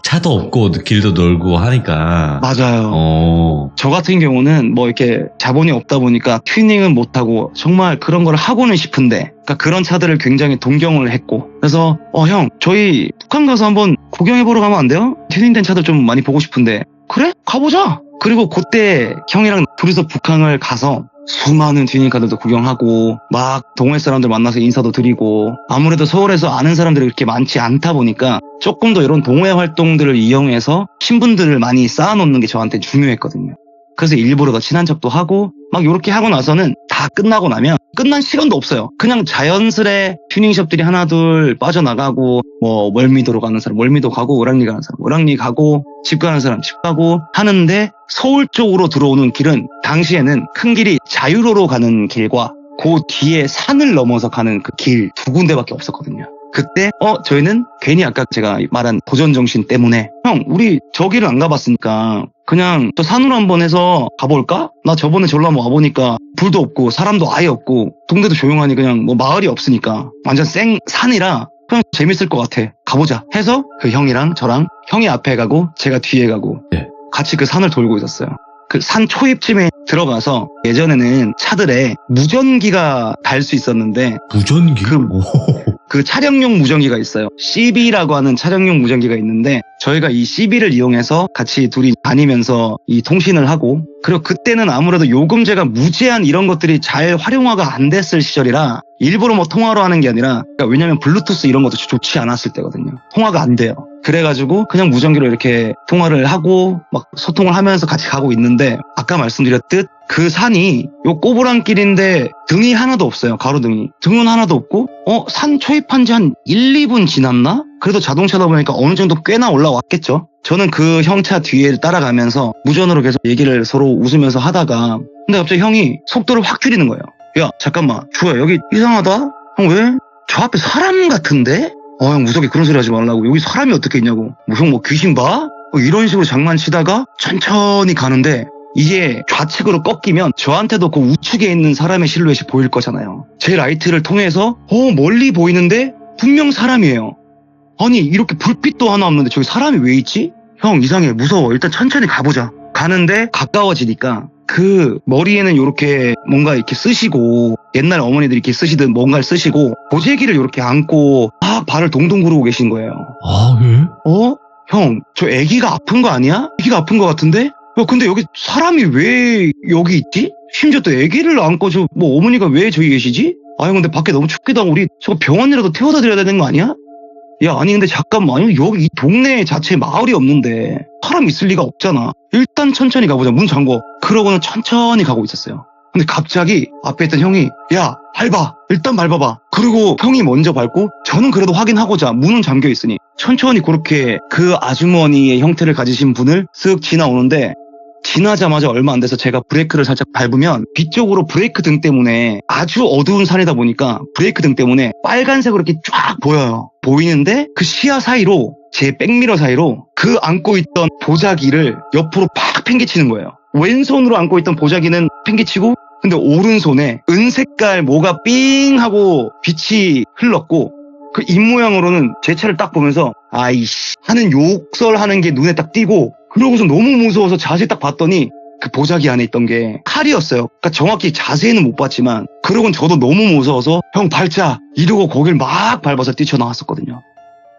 차도 없고 길도 넓고 하니까.
맞아요. 저 같은 경우는 이렇게 자본이 없다 보니까 튜닝은 못하고 정말 그런 걸 하고는 싶은데 그러니까 그런 차들을 굉장히 동경을 했고 그래서 형 저희 북한 가서 한번 구경해보러 가면 안 돼요? 튜닝된 차들 좀 많이 보고 싶은데 그래? 가보자. 그리고 그때 형이랑 둘이서 북한을 가서 수많은 튜닝카들도 구경하고 막 동호회 사람들 만나서 인사도 드리고 아무래도 서울에서 아는 사람들이 그렇게 많지 않다 보니까 조금 더 이런 동호회 활동들을 이용해서 친분들을 많이 쌓아놓는 게 저한테 중요했거든요. 그래서 일부러 더 친한 척도 하고 막 이렇게 하고 나서는 다 끝나고 나면 끝난 시간도 없어요. 그냥 자연스레 튜닝숍들이 하나 둘 빠져나가고 월미도로 가는 사람 월미도 가고 을왕리 가는 사람 을왕리 가고 집 가는 사람 집 가고 하는데 서울 쪽으로 들어오는 길은 당시에는 큰 길이 자유로로 가는 길과 그 뒤에 산을 넘어서 가는 그 길 두 군데밖에 없었거든요. 그때 저희는 괜히 아까 제가 말한 도전 정신 때문에 형 우리 저기를 안 가봤으니까 그냥 저 산으로 한번 해서 가볼까? 나 저번에 절로 한번 와보니까 불도 없고 사람도 아예 없고 동네도 조용하니 그냥 마을이 없으니까 완전 생 산이라 그냥 재밌을 것 같아. 가보자 해서 그 형이랑 저랑 형이 앞에 가고 제가 뒤에 가고
네.
같이 그 산을 돌고 있었어요. 그 산 초입쯤에 들어가서 예전에는 차들에 무전기가 달 수 있었는데
무전기?
그 차량용 무전기가 있어요. CB라고 하는 차량용 무전기가 있는데 저희가 이 CB를 이용해서 같이 둘이 다니면서 이 통신을 하고, 그리고 그때는 아무래도 요금제가 무제한 이런 것들이 잘 활용화가 안 됐을 시절이라 일부러 뭐 통화로 하는 게 아니라, 그러니까 왜냐면 블루투스 이런 것도 좋지 않았을 때거든요. 통화가 안 돼요. 그래가지고 그냥 무전기로 이렇게 통화를 하고 막 소통을 하면서 같이 가고 있는데, 아까 말씀드렸듯 그 산이 요 꼬부랑길인데 등이 하나도 없어요. 가로등이. 등은 하나도 없고 산 초입한 지 한 1, 2분 지났나? 그래도 자동차다 보니까 어느 정도 꽤나 올라왔겠죠. 저는 그 형 차 뒤에 따라가면서 무전으로 계속 얘기를 서로 웃으면서 하다가, 근데 갑자기 형이 속도를 확 줄이는 거예요. 야 잠깐만 주호야, 여기 이상하다? 형 왜? 저 앞에 사람 같은데? 형 무섭게 그런 소리 하지 말라고. 여기 사람이 어떻게 있냐고. 형 뭐 귀신 봐? 이런 식으로 장난치다가 천천히 가는데, 이게 좌측으로 꺾이면 저한테도 그 우측에 있는 사람의 실루엣이 보일 거잖아요. 제 라이트를 통해서 멀리 보이는데 분명 사람이에요. 아니 이렇게 불빛도 하나 없는데 저기 사람이 왜 있지? 형 이상해, 무서워, 일단 천천히 가보자. 가는데 가까워지니까 그 머리에는 이렇게 뭔가 이렇게 쓰시고, 옛날 어머니들이 이렇게 쓰시던 뭔가를 쓰시고 보재기를 이렇게 안고 막 발을 동동 구르고 계신 거예요.
아, 예?
형, 저 애기가 아픈 거 아니야? 애기가 아픈 거 같은데? 야, 근데 여기 사람이 왜 여기 있지? 심지어 또 애기를 안고 뭐 어머니가 왜 저기 계시지? 형 근데 밖에 너무 춥기도 하고 우리 저거 병원이라도 태워다 드려야 되는 거 아니야? 야, 아니 근데 잠깐만, 여기 이 동네 자체에 마을이 없는데 사람 있을 리가 없잖아. 일단 천천히 가보자. 문 잠궈. 그러고는 천천히 가고 있었어요. 근데 갑자기 앞에 있던 형이 야 밟아, 일단 밟아봐. 그리고 형이 먼저 밟고 저는 그래도 확인하고자 문은 잠겨 있으니 천천히 그렇게 그 아주머니의 형태를 가지신 분을 쓱 지나오는데, 지나자마자 얼마 안 돼서 제가 브레이크를 살짝 밟으면 뒤쪽으로 브레이크 등 때문에, 아주 어두운 산이다 보니까 브레이크 등 때문에 빨간색으로 이렇게 쫙 보여요. 보이는데 그 시야 사이로, 제 백미러 사이로 그 안고 있던 보자기를 옆으로 팍 팽개치는 거예요. 왼손으로 안고 있던 보자기는 팽개치고, 근데 오른손에 은색깔 뭐가 삥 하고 빛이 흘렀고, 그 입모양으로는 제 차를 딱 보면서 아이씨 하는 욕설하는 게 눈에 딱 띄고, 그러고서 너무 무서워서 자세히 딱 봤더니 그 보자기 안에 있던 게 칼이었어요. 그러니까 정확히 자세히는 못 봤지만, 그러고는 저도 너무 무서워서 형 밟자 이러고 거길 막 밟아서 뛰쳐나왔었거든요.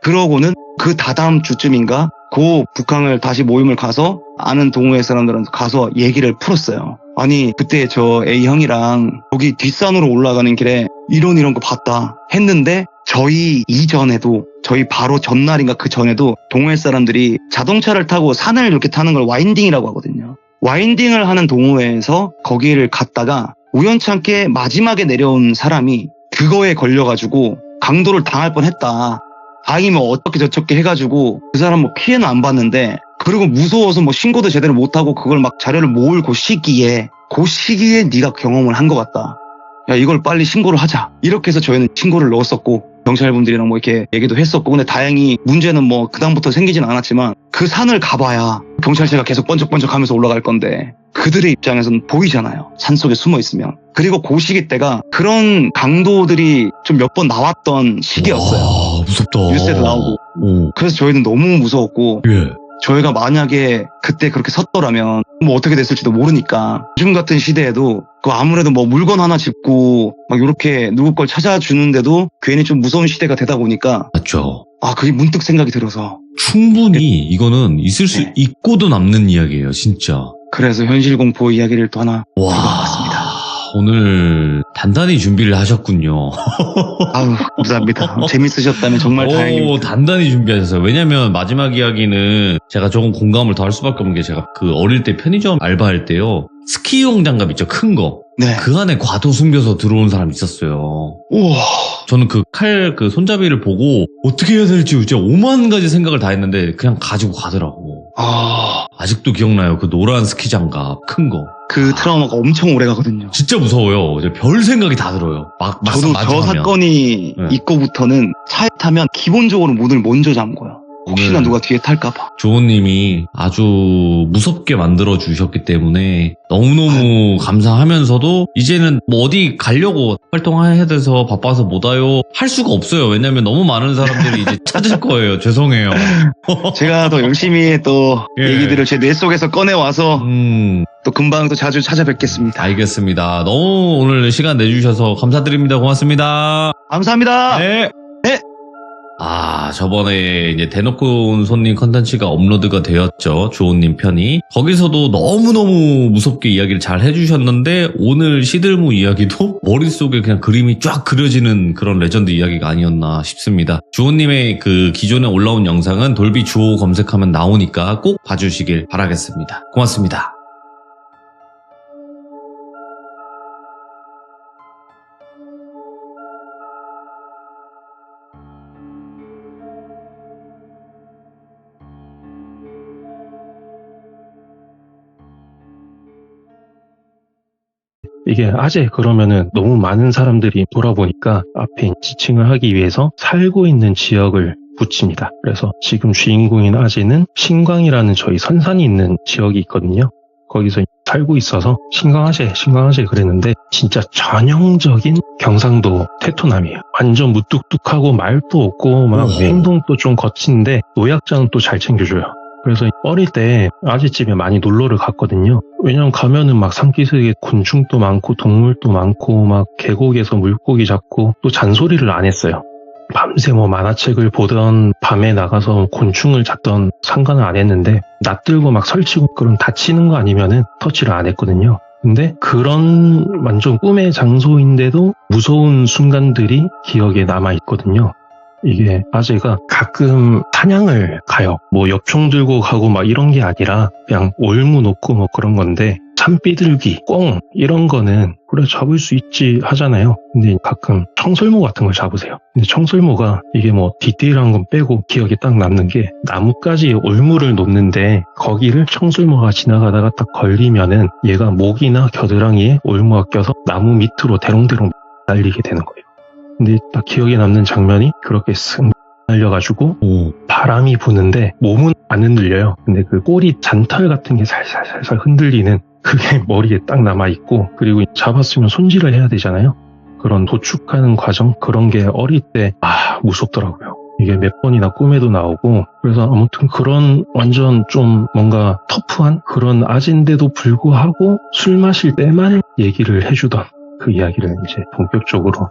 그러고는 그 다다음 주쯤인가 고 북항을 다시 모임을 가서 아는 동호회 사람들은 가서 얘기를 풀었어요. 아니 그때 저 A 형이랑 여기 뒷산으로 올라가는 길에 이런 거 봤다 했는데, 저희 이전에도, 저희 바로 전날인가 그 전에도 동호회 사람들이 자동차를 타고 산을 이렇게 타는 걸 와인딩이라고 하거든요. 와인딩을 하는 동호회에서 거기를 갔다가 우연찮게 마지막에 내려온 사람이 그거에 걸려가지고 강도를 당할 뻔했다. 다행히 뭐 어떻게 저렇게 해가지고 그 사람 뭐 피해는 안 봤는데, 그리고 무서워서 뭐 신고도 제대로 못하고 그걸 막 자료를 모을 그 시기에 네가 경험을 한 것 같다. 야 이걸 빨리 신고를 하자. 이렇게 해서 저희는 신고를 넣었었고 경찰분들이랑 뭐 이렇게 얘기도 했었고, 근데 다행히 문제는 뭐 그다음부터 생기진 않았지만, 그 산을 가봐야 경찰차가 계속 번쩍번쩍 하면서 올라갈 건데 그들의 입장에서는 보이잖아요, 산속에 숨어 있으면. 그리고 그 시기 때가 그런 강도들이 좀 몇 번 나왔던 시기였어요.
와, 무섭다.
뉴스에도 나오고. 그래서 저희는 너무 무서웠고,
예.
저희가 만약에 그때 그렇게 섰더라면 뭐 어떻게 됐을지도 모르니까, 요즘 같은 시대에도 그 아무래도 뭐 물건 하나 짚고 막 이렇게 누구 걸 찾아주는데도 괜히 좀 무서운 시대가 되다 보니까,
맞죠.
그게 문득 생각이 들어서,
충분히 이거는 있을 수
네.
있고도 남는 이야기예요, 진짜.
그래서 현실 공포 이야기를 또 하나 들고
와,
나왔습니다.
오늘 단단히 준비를 하셨군요.
아우 감사합니다. 재밌으셨다면 정말 다행입니다.
단단히 준비하셨어요. 왜냐면 마지막 이야기는 제가 조금 공감을 더 할 수밖에 없는 게, 제가 그 어릴 때 편의점 알바할 때요, 스키용 장갑 있죠, 큰 거.
네.
그 안에 과도 숨겨서 들어온 사람 있었어요.
우와.
저는 그 그 손잡이를 보고 어떻게 해야 될지 진짜 오만 가지 생각을 다 했는데 그냥 가지고 가더라고. 아직도 기억나요. 그 노란 스키 장갑 큰 거.
그 트라우마가 엄청 오래 가거든요.
진짜 무서워요. 이제 별 생각이 다 들어요. 막상
저도 저
마주하면.
사건이
네.
있고부터는 차에 타면 기본적으로 문을 먼저 잠궈요. 혹시나
오늘
누가 뒤에 탈까봐.
조호님이 아주 무섭게 만들어 주셨기 때문에 너무너무 감사하면서도, 이제는 뭐 어디 가려고 활동해야 돼서 바빠서 못 와요 할 수가 없어요. 왜냐면 너무 많은 사람들이 이제 찾을 거예요. 죄송해요.
제가 더 열심히 또
예.
얘기들을 제 뇌 속에서 꺼내와서 또 금방 또 자주 찾아뵙겠습니다.
알겠습니다. 너무 오늘 시간 내주셔서 감사드립니다. 고맙습니다.
감사합니다.
네.
네.
저번에 이제 대놓고 온 손님 컨텐츠가 업로드가 되었죠. 주호님 편이. 거기서도 너무너무 무섭게 이야기를 잘 해주셨는데, 오늘 시들무 이야기도 머릿속에 그냥 그림이 쫙 그려지는 그런 레전드 이야기가 아니었나 싶습니다. 주호님의 그 기존에 올라온 영상은 돌비 주호 검색하면 나오니까 꼭 봐주시길 바라겠습니다. 고맙습니다.
이게 아재 그러면은 너무 많은 사람들이 돌아보니까 앞에 지칭을 하기 위해서 살고 있는 지역을 붙입니다. 그래서 지금 주인공인 아재는 신광이라는 저희 선산이 있는 지역이 있거든요. 거기서 살고 있어서 신광아재 그랬는데 진짜 전형적인 경상도 테토남이에요. 완전 무뚝뚝하고 말도 없고 막 행동도 좀 거친데 노약자는 또 잘 챙겨줘요. 그래서 어릴 때 아재집에 많이 놀러를 갔거든요. 왜냐면 가면은 막 산기슭에 곤충도 많고 동물도 많고 막 계곡에서 물고기 잡고 또 잔소리를 안 했어요. 밤새 뭐 만화책을 보던 밤에 나가서 곤충을 잡던 상관을 안 했는데 낯들고 막 설치고 그런 다치는 거 아니면은 터치를 안 했거든요. 근데 그런 완전 꿈의 장소인데도 무서운 순간들이 기억에 남아 있거든요. 이게 아재가 가끔 사냥을 가요. 뭐 엽총 들고 가고 막 이런 게 아니라 그냥 올무 놓고 뭐 그런 건데 산비둘기, 꿩 이런 거는 그래 잡을 수 있지 하잖아요. 근데 가끔 청설모 같은 걸 잡으세요. 근데 청설모가 이게 뭐 디테일한 건 빼고 기억에 딱 남는 게 나뭇가지에 올무를 놓는데 거기를 청설모가 지나가다가 딱 걸리면은 얘가 목이나 겨드랑이에 올무가 껴서 나무 밑으로 대롱대롱 날리게 되는 거예요. 근데 딱 기억에 남는 장면이 그렇게 쓱 날려가지고 바람이 부는데 몸은 안 흔들려요. 근데 그 꼬리 잔털 같은 게 살살살살 흔들리는 그게 머리에 딱 남아있고, 그리고 잡았으면 손질을 해야 되잖아요. 그런 도축하는 과정, 그런 게 어릴 때 무섭더라고요. 이게 몇 번이나 꿈에도 나오고, 그래서 아무튼 그런 완전 좀 뭔가 터프한 그런 아재인데도 불구하고 술 마실 때만 얘기를 해주던 그 이야기를 이제 본격적으로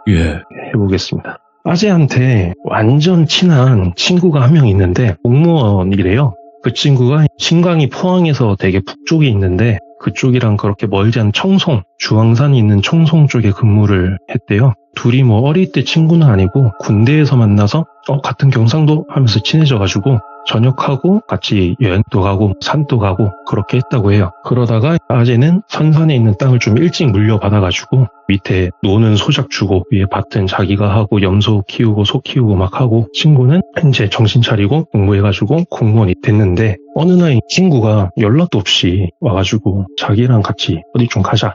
해보겠습니다. 아재한테 완전 친한 친구가 한 명 있는데 공무원이래요. 그 친구가 신광이 포항에서 되게 북쪽에 있는데 그쪽이랑 그렇게 멀지 않은 청송, 주황산이 있는 청송 쪽에 근무를 했대요. 둘이 뭐 어릴 때 친구는 아니고 군대에서 만나서 같은 경상도 하면서 친해져가지고 전역하고 같이 여행도 가고 산도 가고 그렇게 했다고 해요. 그러다가 아재는 선산에 있는 땅을 좀 일찍 물려받아가지고 밑에 노는 소작 주고 위에 밭은 자기가 하고 염소 키우고 소 키우고 막 하고, 친구는 이제 정신 차리고 공부해가지고 공무원이 됐는데 어느 날 친구가 연락도 없이 와가지고 자기랑 같이 어디 좀 가자.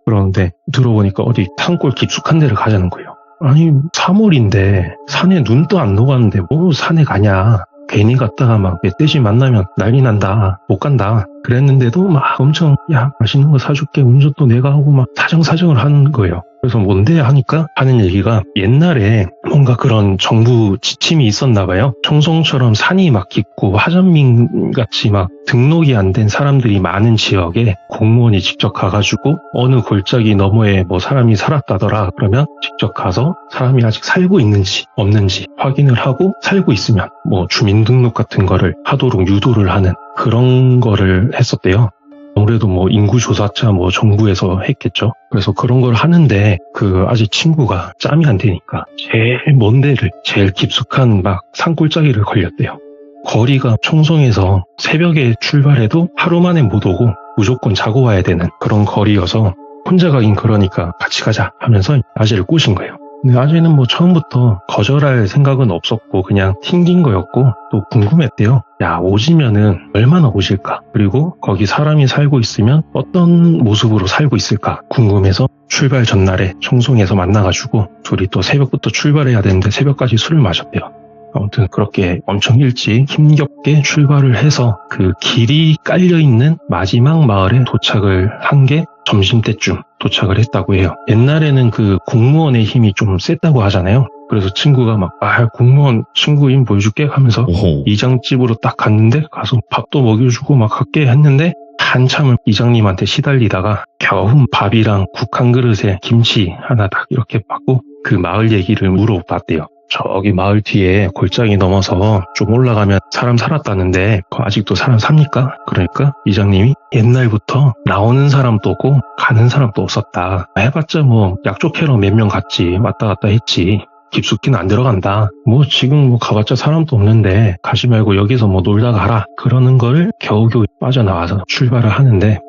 그러는데 들어보니까 어디 산골 깊숙한 데를 가자는 거예요. 아니 3월인데 산에 눈도 안 녹았는데 뭐 산에 가냐. 괜히 갔다가 막 멧돼지 만나면 난리 난다. 못 간다. 그랬는데도 막 엄청 야 맛있는 거 사줄게. 운전도 내가 하고 막 사정사정을 하는 거예요. 그래서 뭔데 하니까 하는 얘기가 옛날에 뭔가 그런 정부 지침이 있었나 봐요. 청송처럼 산이 막 깊고 하전민 같이 막 등록이 안 된 사람들이 많은 지역에 공무원이 직접 가가지고 어느 골짜기 너머에 뭐 사람이 살았다더라. 그러면 직접 가서 사람이 아직 살고 있는지 없는지 확인을 하고 살고 있으면 뭐 주민등록 같은 거를 하도록 유도를 하는 그런 거를 했었대요. 아무래도 뭐 인구조사차 뭐 정부에서 했겠죠. 그래서 그런 걸 하는데 그 아직 친구가 짬이 안 되니까 제일 먼 데를 제일 깊숙한 막 산골짜기를 걸렸대요. 거리가 청송에서 새벽에 출발해도 하루 만에 못 오고 무조건 자고 와야 되는 그런 거리여서 혼자 가긴 그러니까 같이 가자 하면서 아재를 꼬신 거예요. 근데 아재는 뭐 처음부터 거절할 생각은 없었고 그냥 튕긴 거였고 또 궁금했대요. 야 오지면은 얼마나 오실까? 그리고 거기 사람이 살고 있으면 어떤 모습으로 살고 있을까? 궁금해서 출발 전날에 청송에서 만나가지고 둘이 또 새벽부터 출발해야 되는데 새벽까지 술을 마셨대요. 아무튼 그렇게 엄청 일찍 힘겹게 출발을 해서 그 길이 깔려있는 마지막 마을에 도착을 한 게 점심때쯤 도착을 했다고 해요. 옛날에는 그 공무원의 힘이 좀 셌다고 하잖아요. 그래서 친구가 막 공무원 친구 힘 보여줄게 하면서 이장집으로 딱 갔는데 가서 밥도 먹여주고 막 갖게 했는데 한참을 이장님한테 시달리다가 겨우 밥이랑 국 한 그릇에 김치 하나 딱 이렇게 받고 그 마을 얘기를 물어봤대요. 저기 마을 뒤에 골짜기 넘어서 좀 올라가면 사람 살았다는데 그거 아직도 사람 삽니까? 그러니까 이장님이 옛날부터 나오는 사람도 없고 가는 사람도 없었다. 해봤자 뭐 약초 캐러 몇 명 갔지. 왔다 갔다 했지. 깊숙이는 안 들어간다. 뭐 지금 뭐 가봤자 사람도 없는데 가지 말고 여기서 뭐 놀다 가라. 그러는 걸 겨우겨우 빠져나와서 출발을 하는데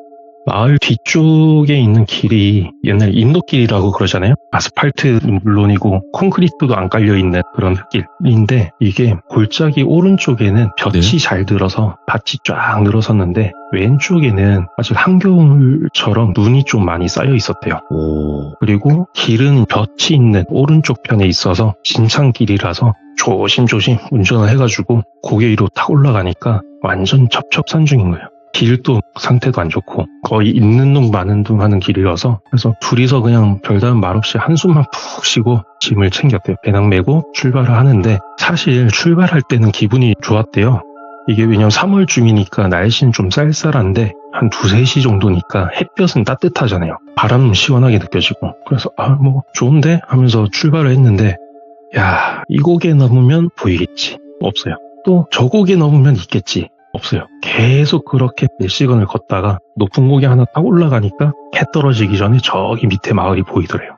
마을 뒤쪽에 있는 길이 옛날 인도길이라고 그러잖아요. 아스팔트는 물론이고 콘크리트도 안 깔려있는 그런 흙길인데 이게 골짜기 오른쪽에는 볕이 잘 들어서 밭이 쫙 늘어섰는데 왼쪽에는 아직 한겨울처럼 눈이 좀 많이 쌓여 있었대요. 그리고 길은 볕이 있는 오른쪽 편에 있어서 진창길이라서 조심조심 운전을 해가지고 고개 위로 탁 올라가니까 완전 첩첩산중인 거예요. 길도 상태도 안 좋고 거의 있는 둥 마는 둥 하는 길이라서 그래서 둘이서 그냥 별다른 말 없이 한숨만 푹 쉬고 짐을 챙겼대요. 배낭 메고 출발을 하는데 사실 출발할 때는 기분이 좋았대요. 이게 왜냐면 3월 중이니까 날씨는 좀 쌀쌀한데 한 2-3시 정도니까 햇볕은 따뜻하잖아요. 바람은 시원하게 느껴지고 그래서 뭐 좋은데 하면서 출발을 했는데 야, 이 고개 넘으면 보이겠지. 없어요. 또 저 고개 넘으면 있겠지. 없어요. 계속 그렇게 몇 시간을 걷다가 높은 고개 하나 딱 올라가니까 해 떨어지기 전에 저기 밑에 마을이 보이더래요.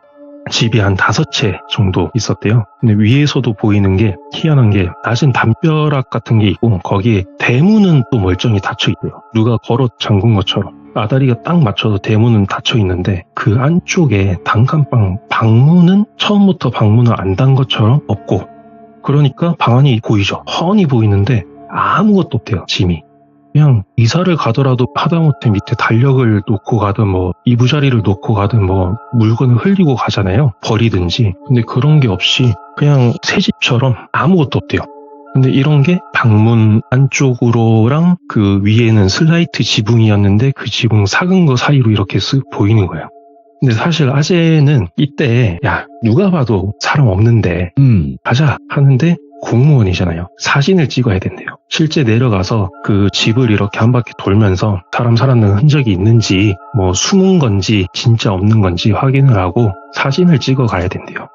집이 한 5채 정도 있었대요. 근데 위에서도 보이는 게 희한한 게 낮은 담벼락 같은 게 있고 거기에 대문은 또 멀쩡히 닫혀 있대요. 누가 걸어 잠근 것처럼. 아다리가 딱 맞춰서 대문은 닫혀 있는데 그 안쪽에 단칸방 방문은 처음부터 방문을 안 단 것처럼 없고 그러니까 방 안이 보이죠. 훤히 보이는데 아무것도 없대요. 짐이. 그냥 이사를 가더라도 하다못해 밑에 달력을 놓고 가든 뭐 이부자리를 놓고 가든 뭐 물건을 흘리고 가잖아요. 버리든지. 근데 그런 게 없이 그냥 새 집처럼 아무것도 없대요. 근데 이런 게 방문 안쪽으로랑 그 위에는 슬라이트 지붕이었는데 그 지붕 삭은 거 사이로 이렇게 쓱 보이는 거예요. 근데 사실 아재는 이때 야 누가 봐도 사람 없는데 가자 하는데 공무원이잖아요. 사진을 찍어야 된대요. 실제 내려가서 그 집을 이렇게 한 바퀴 돌면서 사람 살았는 흔적이 있는지 뭐 숨은 건지 진짜 없는 건지 확인을 하고 사진을 찍어 가야 된대요.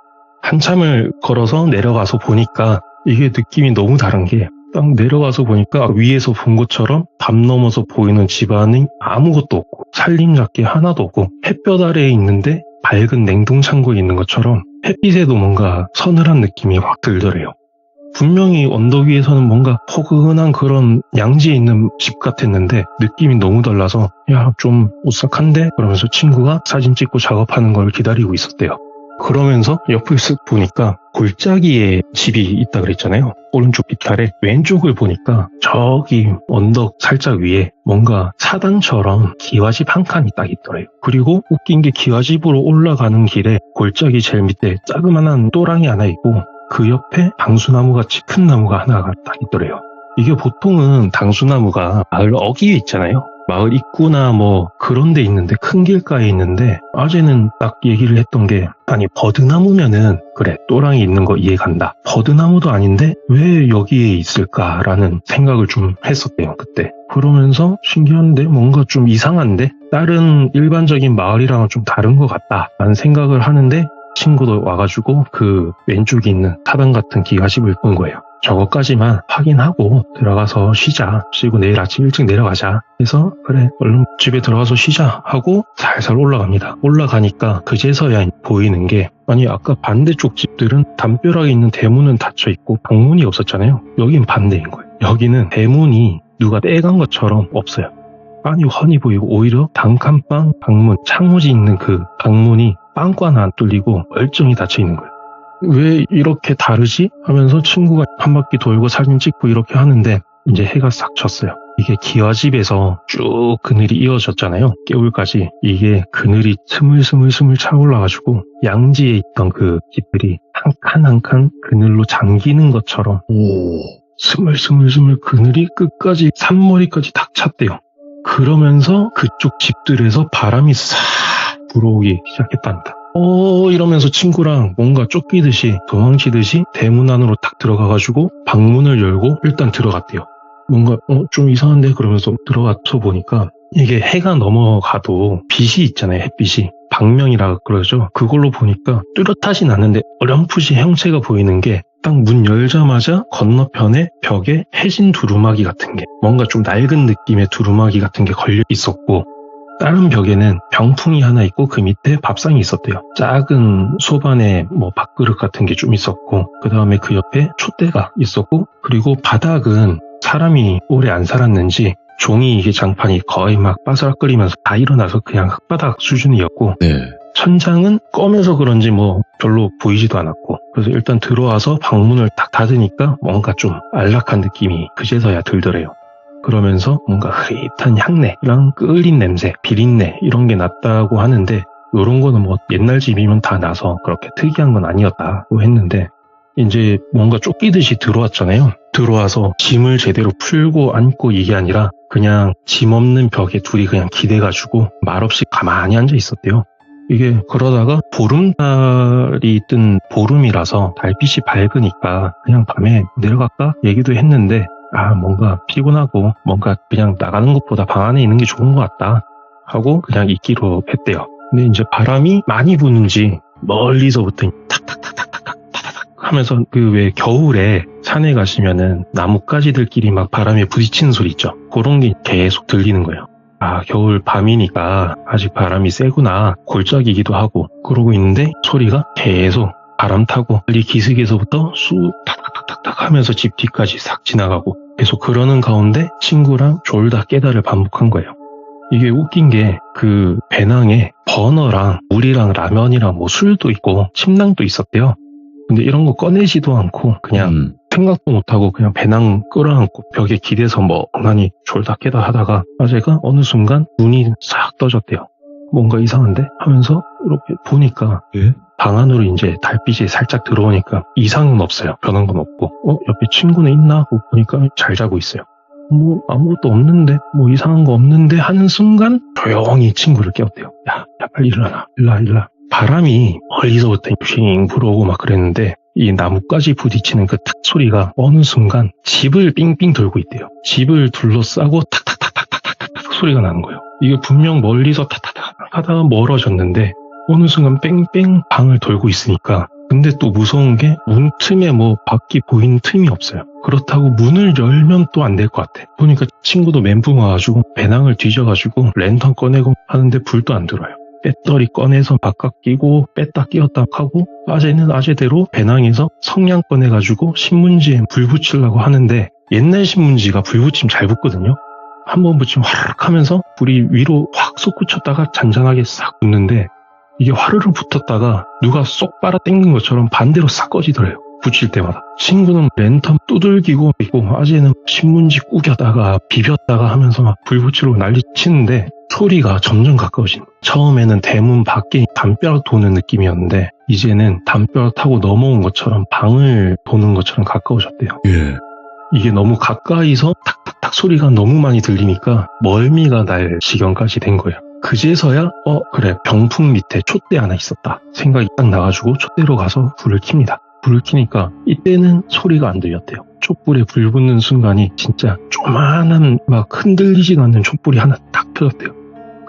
한참을 걸어서 내려가서 보니까 이게 느낌이 너무 다른 게 딱 내려가서 보니까 위에서 본 것처럼 담 넘어서 보이는 집안이 아무것도 없고 살림잡기 하나도 없고 햇볕 아래에 있는데 밝은 냉동창고에 있는 것처럼 햇빛에도 뭔가 서늘한 느낌이 확 들더래요. 분명히 언덕 위에서는 뭔가 포근한 그런 양지에 있는 집 같았는데 느낌이 너무 달라서 야, 좀 오싹한데? 그러면서 친구가 사진 찍고 작업하는 걸 기다리고 있었대요. 그러면서 옆을 쓱 보니까 골짜기에 집이 있다 그랬잖아요. 오른쪽 빗아래 왼쪽을 보니까 저기 언덕 살짝 위에 뭔가 사당처럼 기와집 한 칸이 딱 있더래요. 그리고 웃긴 게 기와집으로 올라가는 길에 골짜기 제일 밑에 자그만한 또랑이 하나 있고 그 옆에 당수나무같이 큰 나무가 하나가 딱 있더래요. 이게 보통은 당수나무가 마을 어귀에 있잖아요. 마을 입구나 뭐 그런 데 있는데 큰 길가에 있는데 아재는 딱 얘기를 했던 게 아니 버드나무면은 그래 또랑이 있는 거 이해 간다. 버드나무도 아닌데 왜 여기에 있을까라는 생각을 좀 했었대요 그때. 그러면서 신기한데 뭔가 좀 이상한데 다른 일반적인 마을이랑은 좀 다른 것 같다라는 생각을 하는데 친구도 와가지고 그 왼쪽에 있는 사당 같은 기와집을 본 거예요. 저것까지만 확인하고 들어가서 쉬자. 쉬고 내일 아침 일찍 내려가자. 해서 그래 얼른 집에 들어가서 쉬자 하고 살살 올라갑니다. 올라가니까 그제서야 보이는 게 아니 아까 반대쪽 집들은 담벼락에 있는 대문은 닫혀 있고 방문이 없었잖아요. 여긴 반대인 거예요. 여기는 대문이 누가 떼간 것처럼 없어요. 아니 훤히 보이고 오히려 단칸방 방문 창호지 있는 그 방문이 빵꾸 하나 안 뚫리고 멀쩡히 닫혀 있는 거예요. 왜 이렇게 다르지? 하면서 친구가 한 바퀴 돌고 사진 찍고 이렇게 하는데 이제 해가 싹 졌어요. 이게 기와집에서 쭉 그늘이 이어졌잖아요. 깨울까지. 이게 그늘이 스물스물 차올라가지고 양지에 있던 그 집들이 한 칸 한 칸 그늘로 잠기는 것처럼 스물스물 그늘이 끝까지 산머리까지 탁 찼대요. 그러면서 그쪽 집들에서 바람이 싹 불어오기 시작했답니다. 이러면서 친구랑 뭔가 쫓기듯이 도망치듯이 대문 안으로 딱 들어가가지고 방문을 열고 일단 들어갔대요. 뭔가 좀 이상한데 그러면서 들어가서 보니까 이게 해가 넘어가도 빛이 있잖아요. 햇빛이 방명이라 그러죠. 그걸로 보니까 뚜렷하진 않은데 어렴풋이 형체가 보이는 게 딱 문 열자마자 건너편에 벽에 해진 두루마기 같은 게 뭔가 좀 낡은 느낌의 두루마기 같은 게 걸려 있었고 다른 벽에는 병풍이 하나 있고 그 밑에 밥상이 있었대요. 작은 소반에 뭐 밥그릇 같은 게 좀 있었고 그 다음에 그 옆에 촛대가 있었고 그리고 바닥은 사람이 오래 안 살았는지 종이 이게 장판이 거의 막 바스락거리면서 다 일어나서 그냥 흙바닥 수준이었고
네.
천장은 검해서 그런지 뭐 별로 보이지도 않았고 그래서 일단 들어와서 방문을 딱 닫으니까 뭔가 좀 안락한 느낌이 그제서야 들더래요. 그러면서 뭔가 흐릿한 향내랑 끓인 냄새, 비린내 이런 게 났다고 하는데 이런 거는 뭐 옛날 집이면 다 나서 그렇게 특이한 건 아니었다고 했는데 이제 뭔가 쫓기듯이 들어왔잖아요. 들어와서 짐을 제대로 풀고 앉고 이게 아니라 그냥 짐 없는 벽에 둘이 그냥 기대가지고 말없이 가만히 앉아 있었대요. 이게 그러다가 보름달이 뜬 보름이라서 달빛이 밝으니까 그냥 밤에 내려갈까 얘기도 했는데 뭔가 피곤하고 뭔가 그냥 나가는 것보다 방 안에 있는 게 좋은 것 같다 하고 그냥 있기로 했대요. 근데 이제 바람이 많이 부는지 멀리서부터 탁탁탁탁탁탁 하면서 그 왜 겨울에 산에 가시면은 나뭇가지들끼리 막 바람에 부딪히는 소리 있죠. 그런 게 계속 들리는 거예요. 겨울 밤이니까 아직 바람이 세구나 골짜기기도 하고 그러고 있는데 소리가 계속 바람 타고 빨리 기슭에서부터 쑥 탁탁탁탁 하면서 집 뒤까지 싹 지나가고 계속 그러는 가운데 친구랑 졸다 깨다를 반복한 거예요. 이게 웃긴 게 그 배낭에 버너랑 물이랑 라면이랑 뭐 술도 있고 침낭도 있었대요. 근데 이런 거 꺼내지도 않고 그냥 생각도 못하고 그냥 배낭 끌어안고 벽에 기대서 멍하니 졸다 깨다 하다가 아재가 어느 순간 눈이 싹 떠졌대요. 뭔가 이상한데? 하면서 이렇게 보니까 방 안으로 이제 달빛이 살짝 들어오니까 이상은 없어요. 변한 건 없고 옆에 친구는 있나 하고 보니까 잘 자고 있어요. 아무것도 없는데 이상한 거 없는데 하는 순간 조용히 친구를 깨웠대요. 야 빨리 일어나 일라 바람이 멀리서부터 핑 불어오고 막 그랬는데 이 나뭇가지 부딪히는 그 탁 소리가 어느 순간 집을 삥삥 돌고 있대요. 집을 둘러싸고 탁탁탁탁탁탁탁 소리가 나는 거예요. 이게 분명 멀리서 탁탁탁 하다가 멀어졌는데 어느 순간 뺑뺑 방을 돌고 있으니까 근데 또 무서운 게 문 틈에 밖이 보이는 틈이 없어요. 그렇다고 문을 열면 또 안 될 것 같아. 보니까 친구도 멘붕 와가지고 배낭을 뒤져가지고 랜턴 꺼내고 하는데 불도 안 들어요. 배터리 꺼내서 바깥 끼고 뺐다 끼웠다 하고 아재는 아재대로 배낭에서 성냥 꺼내가지고 신문지에 불 붙이려고 하는데 옛날 신문지가 불 붙이면 잘 붙거든요. 한번 붙이면 화르륵 하면서 불이 위로 확 솟구쳤다가 잔잔하게 싹 붙는데 이게 화르륵 붙었다가 누가 쏙 빨아 당긴 것처럼 반대로 싹 꺼지더래요. 붙일 때마다. 친구는 랜턴 두들기고 있고 아재는 신문지 구겼다가 비볐다가 하면서 막 불 붙이려고 난리 치는데 소리가 점점 가까워지는 거예요. 처음에는 대문 밖에 담벼락 도는 느낌이었는데 이제는 담벼락 타고 넘어온 것처럼 방을 도는 것처럼 가까워졌대요. 이게 너무 가까이서 탁탁탁 소리가 너무 많이 들리니까 멀미가 날 지경까지 된 거예요. 그제서야 그래 병풍 밑에 촛대 하나 있었다 생각이 딱 나가지고 촛대로 가서 불을 켭니다. 불을 켜니까 이때는 소리가 안 들렸대요. 촛불에 불 붙는 순간이 진짜 조만한 막 흔들리지도 않는 촛불이 하나 딱 펴졌대요.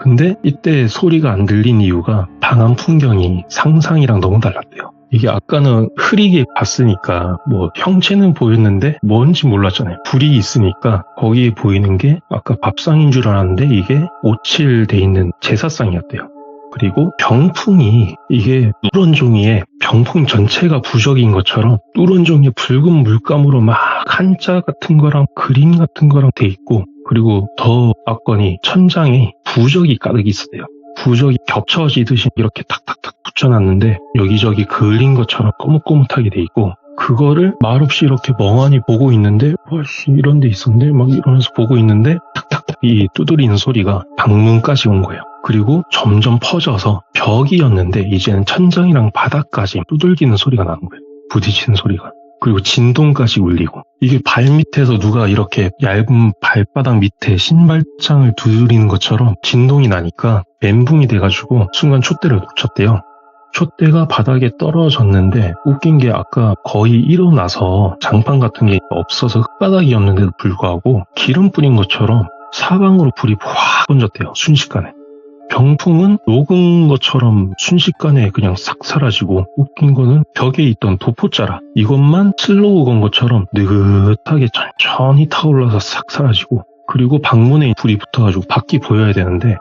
근데 이때 소리가 안 들린 이유가 방 안 풍경이 상상이랑 너무 달랐대요. 이게 아까는 흐리게 봤으니까 형체는 보였는데 뭔지 몰랐잖아요. 불이 있으니까 거기에 보이는 게 아까 밥상인 줄 알았는데 이게 오칠돼 있는 제사상이었대요. 그리고 병풍이 이게 누런 종이에 병풍 전체가 부적인 것처럼 누런 종이에 붉은 물감으로 막 한자 같은 거랑 그림 같은 거랑 돼 있고 그리고 더 압권이 천장에 부적이 가득 있었대요. 부적이 겹쳐지듯이 이렇게 탁탁탁 붙여놨는데 여기저기 그을린 것처럼 꼬뭇꼬뭇하게 돼 있고 그거를 말없이 이렇게 멍하니 보고 있는데 이런 데 있었는데 막 이러면서 보고 있는데 탁탁탁 이 두드리는 소리가 방문까지 온 거예요. 그리고 점점 퍼져서 벽이었는데 이제는 천장이랑 바닥까지 두들기는 소리가 나는 거예요. 부딪히는 소리가. 그리고 진동까지 울리고 이게 발밑에서 누가 이렇게 얇은 발바닥 밑에 신발장을 두드리는 것처럼 진동이 나니까 멘붕이 돼가지고 순간 촛대를 놓쳤대요. 촛대가 바닥에 떨어졌는데 웃긴 게 아까 거의 일어나서 장판 같은 게 없어서 흙바닥이었는데도 불구하고 기름 뿌린 것처럼 사방으로 불이 확 번졌대요. 순식간에. 병풍은 녹은 것처럼 순식간에 그냥 싹 사라지고, 웃긴 거는 벽에 있던 도포자라 이것만 슬로우 건 것처럼 느긋하게 천천히 타올라서 싹 사라지고, 그리고 방문에 불이 붙어가지고 밖이 보여야 되는데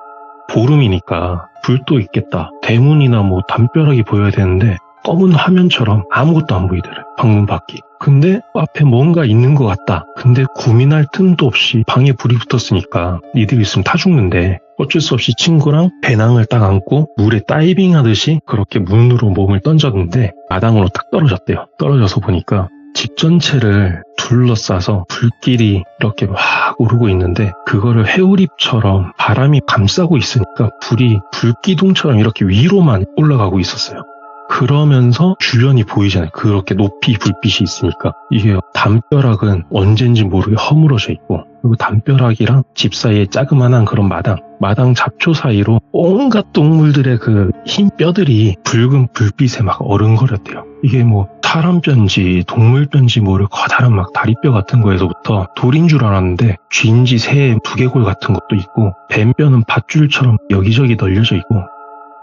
보름이니까 불도 있겠다, 대문이나 뭐 담벼락이 보여야 되는데 검은 화면처럼 아무것도 안 보이더래, 방문 밖이. 근데 앞에 뭔가 있는 것 같다. 근데 고민할 틈도 없이 방에 불이 붙었으니까 니들 있으면 타 죽는데 어쩔 수 없이 친구랑 배낭을 딱 안고 물에 다이빙 하듯이 그렇게 문으로 몸을 던졌는데 마당으로 딱 떨어졌대요. 떨어져서 보니까 집 전체를 둘러싸서 불길이 이렇게 막 오르고 있는데, 그거를 회오리처럼 바람이 감싸고 있으니까 불이 불기둥처럼 이렇게 위로만 올라가고 있었어요. 그러면서 주변이 보이잖아요. 그렇게 높이 불빛이 있으니까. 이게 담벼락은 언젠지 모르게 허물어져 있고, 그리고 담벼락이랑 집 사이에 자그마한 그런 마당 잡초 사이로 온갖 동물들의 그 흰 뼈들이 붉은 불빛에 막 어른거렸대요. 이게 뭐 사람 뼈인지 동물 뼈인지 모를 커다란 막 다리뼈 같은 거에서부터 돌인 줄 알았는데 쥐인지 새 두개골 같은 것도 있고, 뱀뼈는 밧줄처럼 여기저기 널려져 있고,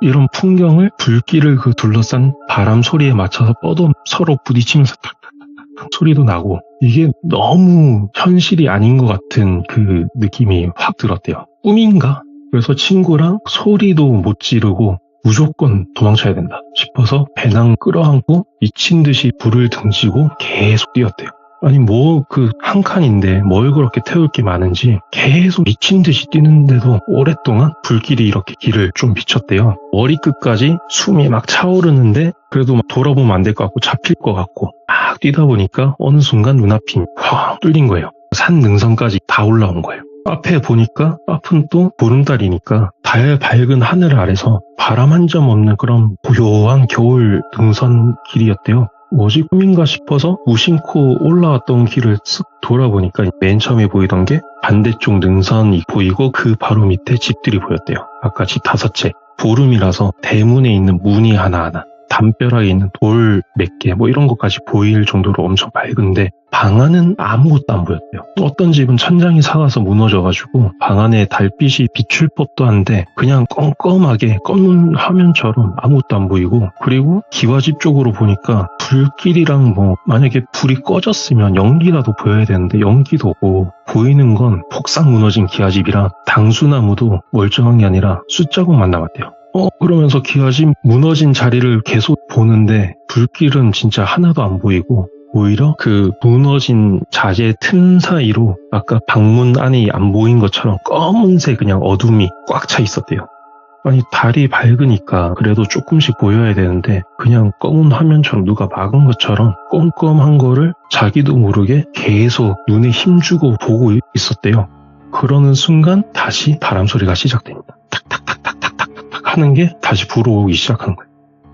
이런 풍경을 불길을 그 둘러싼 바람 소리에 맞춰서 뻗어 서로 부딪히면서 탁탁탁 소리도 나고, 이게 너무 현실이 아닌 것 같은 그 느낌이 확 들었대요. 꿈인가? 그래서 친구랑 소리도 못 지르고 무조건 도망쳐야 된다 싶어서 배낭 끌어안고 미친 듯이 불을 등지고 계속 뛰었대요. 아니 뭐 그 한 칸인데 뭘 그렇게 태울 게 많은지 계속 미친 듯이 뛰는데도 오랫동안 불길이 이렇게 길을 좀 비쳤대요. 머리끝까지 숨이 막 차오르는데 그래도 막 돌아보면 안 될 것 같고 잡힐 것 같고 막 뛰다 보니까 어느 순간 눈앞이 확 뚫린 거예요. 산 능선까지 다 올라온 거예요. 앞에 보니까 앞은 또 보름달이니까 달 밝은 하늘 아래서 바람 한 점 없는 그런 고요한 겨울 능선 길이었대요. 뭐지 꿈인가 싶어서 무심코 올라왔던 길을 쓱 돌아보니까 맨 처음에 보이던 게 반대쪽 능선이 보이고 그 바로 밑에 집들이 보였대요. 아까 집 5채. 보름이라서 대문에 있는 문이 하나하나, 담벼락에 있는 돌 몇 개, 뭐 이런 것까지 보일 정도로 엄청 밝은데 방 안은 아무것도 안 보였대요. 어떤 집은 천장이 삭아서 무너져가지고 방 안에 달빛이 비출 법도 한데 그냥 껌껌하게 검은 화면처럼 아무것도 안 보이고, 그리고 기와집 쪽으로 보니까 불길이랑 뭐 만약에 불이 꺼졌으면 연기라도 보여야 되는데 연기도 없고, 보이는 건 폭삭 무너진 기와집이랑 당수나무도 멀쩡한 게 아니라 숫자국만 남았대요. 그러면서 기와집 무너진 자리를 계속 보는데 불길은 진짜 하나도 안 보이고, 오히려 그 무너진 자재 틈 사이로 아까 방문 안이 안 보인 것처럼 검은색 그냥 어둠이 꽉 차 있었대요. 아니 달이 밝으니까 그래도 조금씩 보여야 되는데 그냥 검은 화면처럼 누가 막은 것처럼 꼼꼼한 거를 자기도 모르게 계속 눈에 힘주고 보고 있었대요. 그러는 순간 다시 바람 소리가 시작됩니다. 탁탁탁탁탁탁탁 하는 게 다시 불어오기 시작하는 거예요.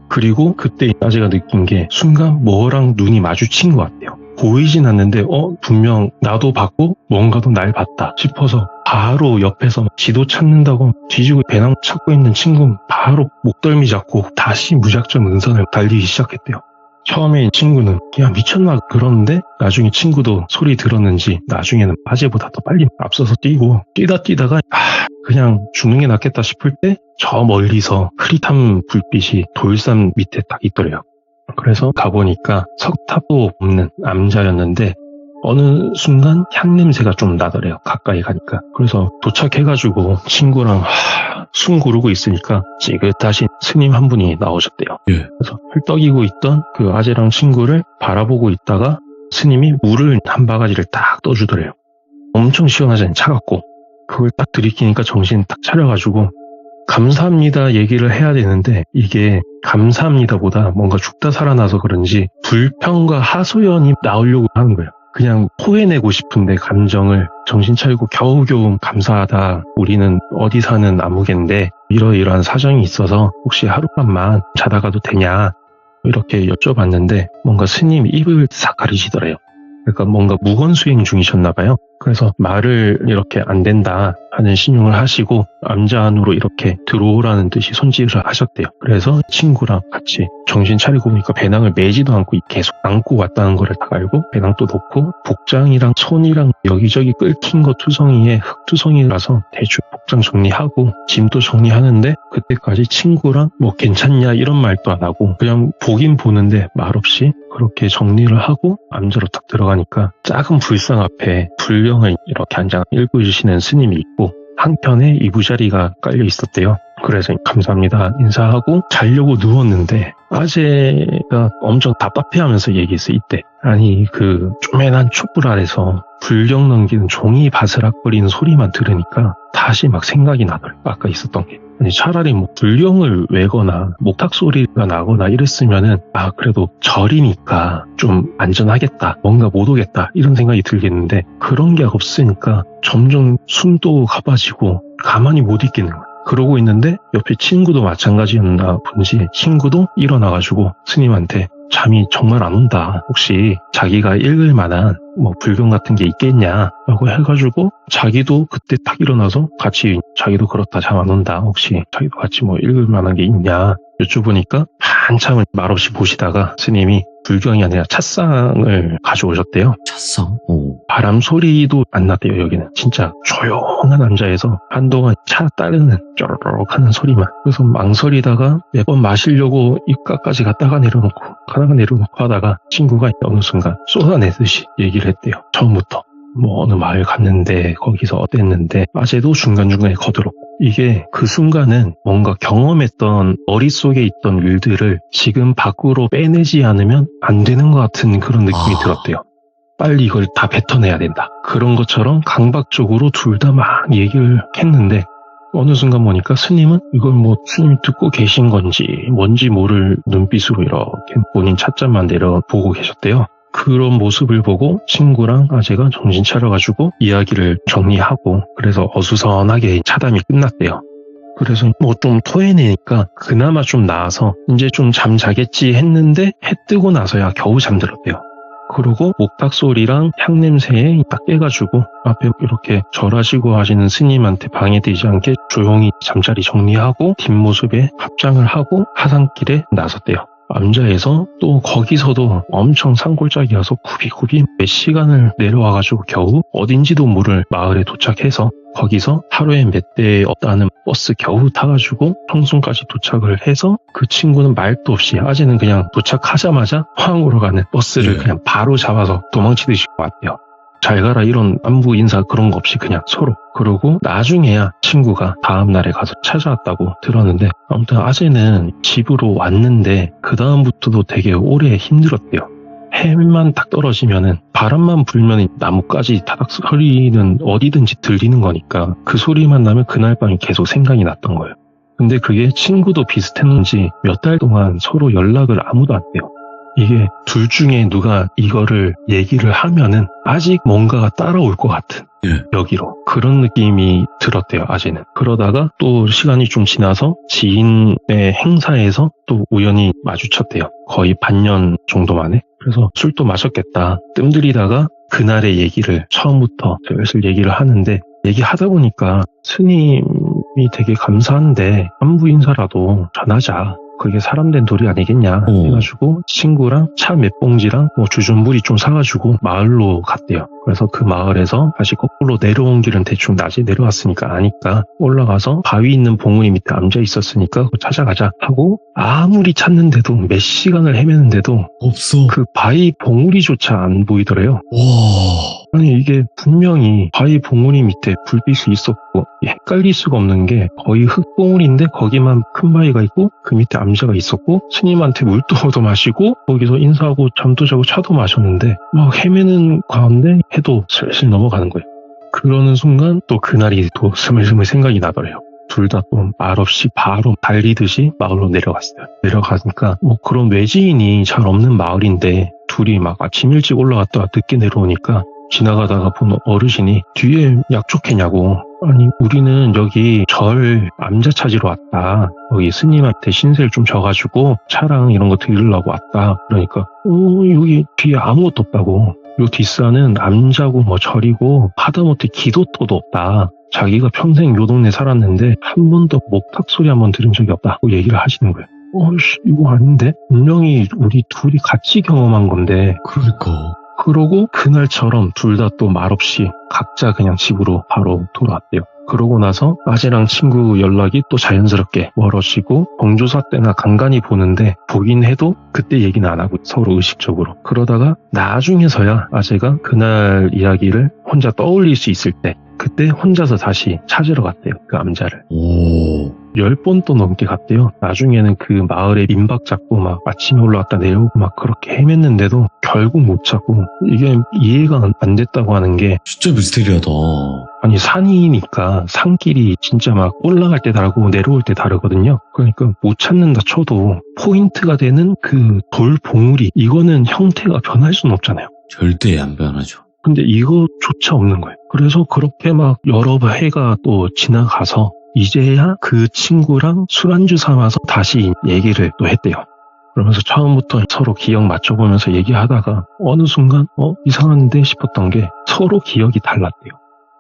그리고 그때 아재가 느낀 게 순간 뭐랑 눈이 마주친 것 같아요. 보이진 않는데 분명 나도 봤고 뭔가도 날 봤다 싶어서 바로 옆에서 지도 찾는다고 뒤지고 배낭 찾고 있는 친구 바로 목덜미 잡고 다시 무작정 능선을 달리기 시작했대요. 처음에 친구는 야 미쳤나 그러는데 나중에 친구도 소리 들었는지 나중에는 아재보다 더 빨리 앞서서 뛰고 뛰다가 그냥 죽는 게 낫겠다 싶을 때 저 멀리서 흐릿한 불빛이 돌산 밑에 딱 있더래요. 그래서 가보니까 석탑도 없는 남자였는데 어느 순간 향냄새가 좀 나더래요. 가까이 가니까. 그래서 도착해가지고 친구랑 숨 고르고 있으니까 지긋하신 스님 한 분이 나오셨대요. 그래서 헐떡이고 있던 그 아재랑 친구를 바라보고 있다가 스님이 물을 한 바가지를 딱 떠주더래요. 엄청 시원하잖아요. 차갑고. 그걸 딱 들이키니까 정신 딱 차려가지고 감사합니다 얘기를 해야 되는데 이게 감사합니다보다 뭔가 죽다 살아나서 그런지 불평과 하소연이 나오려고 하는 거예요. 그냥 토해내고 싶은데 감정을 정신 차리고 겨우겨우 감사하다. 우리는 어디 사는 아무개인데 이러이러한 사정이 있어서 혹시 하룻밤만 자다 가도 되냐 이렇게 여쭤봤는데 뭔가 스님이 입을 싹 가리시더래요. 그러니까 뭔가 무건수행 중이셨나 봐요. 그래서 말을 이렇게 안 된다 하는 신용을 하시고 암자 안으로 이렇게 들어오라는 듯이 손질을 하셨대요. 그래서 친구랑 같이 정신 차리고 보니까 배낭을 매지도 않고 계속 안고 왔다는 거를 다 알고 배낭도 놓고 복장이랑 손이랑 여기저기 끓긴 거 투성이에 흙투성이라서 대충 복장 정리하고 짐도 정리하는데 그때까지 친구랑 뭐 괜찮냐 이런 말도 안 하고 그냥 보긴 보는데 말없이 그렇게 정리를 하고 암자로 딱 들어가니까 작은 불상 앞에 불경을 이렇게 앉아 읽어주시는 스님이 있고 한켠에 이부자리가 깔려 있었대요. 그래서 감사합니다 인사하고 자려고 누웠는데 아재가 엄청 답답해하면서 얘기했어. 이때 아니 그 쪼맨한 촛불 아래서 불경 넘기는 종이 바스락거리는 소리만 들으니까 다시 막 생각이 나더래. 아까 있었던 게 아니 차라리 뭐 불경을 외거나 목탁 소리가 나거나 이랬으면은 아 그래도 절이니까 좀 안전하겠다 뭔가 못 오겠다 이런 생각이 들겠는데 그런 게 없으니까 점점 숨도 가빠지고 가만히 못 있겠는 거야. 그러고 있는데 옆에 친구도 마찬가지였나 본지 친구도 일어나가지고 스님한테 잠이 정말 안 온다. 혹시 자기가 읽을 만한 뭐 불경 같은 게 있겠냐 라고 해가지고 자기도 그때 딱 일어나서 같이 자기도 그렇다 잠 안 온다. 혹시 자기도 같이 뭐 읽을 만한 게 있냐 여쭤보니까 한참을 말없이 보시다가 스님이 불경이 아니라 찻상을 가져오셨대요.
찻상? 오.
바람 소리도 안 났대요. 여기는 진짜 조용한 암자에서 한동안 차 따르는 쪼르륵 하는 소리만. 그래서 망설이다가 몇 번 마시려고 입가까지 갔다가 내려놓고 하다가 친구가 어느 순간 쏟아내듯이 얘기를 했대요. 처음부터 뭐 어느 마을 갔는데 거기서 어땠는데 아재도 중간중간에 거들었고 이게 그 순간은 뭔가 경험했던 머릿속에 있던 일들을 지금 밖으로 빼내지 않으면 안 되는 것 같은 그런 느낌이 들었대요. 빨리 이걸 다 뱉어내야 된다. 그런 것처럼 강박적으로 둘 다 막 얘기를 했는데 어느 순간 보니까 스님은 이걸 뭐 스님 듣고 계신 건지 뭔지 모를 눈빛으로 이렇게 본인 찻잔만 내려보고 계셨대요. 그런 모습을 보고 친구랑 아재가 정신 차려가지고 이야기를 정리하고 그래서 어수선하게 차담이 끝났대요. 그래서 뭐 좀 토해내니까 그나마 좀 나아서 이제 좀 잠자겠지 했는데 해 뜨고 나서야 겨우 잠들었대요. 그러고 목탁 소리랑 향냄새에 딱 깨가지고 앞에 이렇게 절하시고 하시는 스님한테 방해되지 않게 조용히 잠자리 정리하고 뒷모습에 합장을 하고 하산길에 나섰대요. 암자에서 또 거기서도 엄청 산골짜기여서 굽이굽이 몇 시간을 내려와가지고 겨우 어딘지도 모를 마을에 도착해서 거기서 하루에 몇 대 없다는 버스 겨우 타가지고 청순까지 도착을 해서 그 친구는 말도 없이 아재는 그냥 도착하자마자 황으로 가는 버스를 그냥 바로 잡아서 도망치듯이 왔대요. 잘 가라 이런 안부 인사 그런 거 없이 그냥 서로. 그러고 나중에야 친구가 다음날에 가서 찾아왔다고 들었는데 아무튼 아재는 집으로 왔는데 그 다음부터도 되게 오래 힘들었대요. 해만 딱 떨어지면은 바람만 불면 나뭇가지 타닥 소리는 어디든지 들리는 거니까 그 소리만 나면 그날 밤이 계속 생각이 났던 거예요. 근데 그게 친구도 비슷했는지 몇 달 동안 서로 연락을 아무도 안 해요. 이게 둘 중에 누가 이거를 얘기를 하면은 아직 뭔가가 따라올 것 같은 여기로 그런 느낌이 들었대요. 아재는. 그러다가 또 시간이 좀 지나서 지인의 행사에서 또 우연히 마주쳤대요. 거의 반년 정도 만에. 그래서 술도 마셨겠다 뜸들이다가 그날의 얘기를 처음부터 슬슬 얘기를 하는데 얘기하다 보니까 스님이 되게 감사한데 안부 인사라도 전하자. 그게 사람된 도리 아니겠냐 해가지고 친구랑 차 몇 봉지랑 뭐 주전부리 좀 사가지고 마을로 갔대요. 그래서 그 마을에서 다시 거꾸로 내려온 길은 대충 낮에 내려왔으니까 아니까 올라가서 바위 있는 봉우리 밑에 앉아 있었으니까 찾아가자 하고 아무리 찾는데도 몇 시간을 헤매는데도
없어.
그 바위 봉우리조차 안 보이더래요.
와.
아니 이게 분명히 바위 봉우리 밑에 불빛이 있었고 헷갈릴 수가 없는 게 거의 흙봉우리인데 거기만 큰 바위가 있고 그 밑에 암자가 있었고 스님한테 물도 얻어 마시고 거기서 인사하고 잠도 자고 차도 마셨는데 막 헤매는 가운데 해도 슬슬 넘어가는 거예요. 그러는 순간 또 그날이 또 스물스물 생각이 나더래요. 둘 다 또 말없이 바로 달리듯이 마을로 내려갔어요. 내려가니까 뭐 그런 외지인이 잘 없는 마을인데 둘이 막 아침 일찍 올라갔다가 늦게 내려오니까 지나가다가 본 어르신이 뒤에 약속했냐고. 아니 우리는 여기 절 암자 찾으러 왔다. 여기 스님한테 신세를 좀 져가지고 차랑 이런 거 드리려고 왔다. 그러니까 여기 뒤에 아무것도 없다고. 요 뒷산은 암자고 뭐 절이고 하다못해 기도터도 없다. 자기가 평생 요 동네 살았는데 한 번도 목탁 소리 한 번 들은 적이 없다고 얘기를 하시는 거예요. 이거 아닌데? 분명히 우리 둘이 같이 경험한 건데.
그러니까.
그러고 그날처럼 둘 다 또 말없이 각자 그냥 집으로 바로 돌아왔대요. 그러고 나서 아재랑 친구 연락이 또 자연스럽게 멀어지고 경조사 때나 간간히 보는데 보긴 해도 그때 얘기는 안 하고 서로 의식적으로. 그러다가 나중에서야 아재가 그날 이야기를 혼자 떠올릴 수 있을 때 그때 혼자서 다시 찾으러 갔대요. 그 암자를.
오.
10번 또 넘게 갔대요. 나중에는 그 마을에 민박 잡고 막 아침에 올라왔다 내려오고 막 그렇게 헤맸는데도 결국 못 찾고 이게 이해가 안 됐다고 하는 게
진짜 미스테리하다.
아니 산이니까 산길이 진짜 막 올라갈 때 다르고 내려올 때 다르거든요. 그러니까 못 찾는다 쳐도 포인트가 되는 그 돌 봉우리 이거는 형태가 변할 수는 없잖아요.
절대 안 변하죠.
근데 이거조차 없는 거예요. 그래서 그렇게 막 여러 해가 또 지나가서 이제야 그 친구랑 술안주 삼아서 다시 얘기를 또 했대요. 그러면서 처음부터 서로 기억 맞춰보면서 얘기하다가 어느 순간 이상한데 싶었던 게 서로 기억이 달랐대요.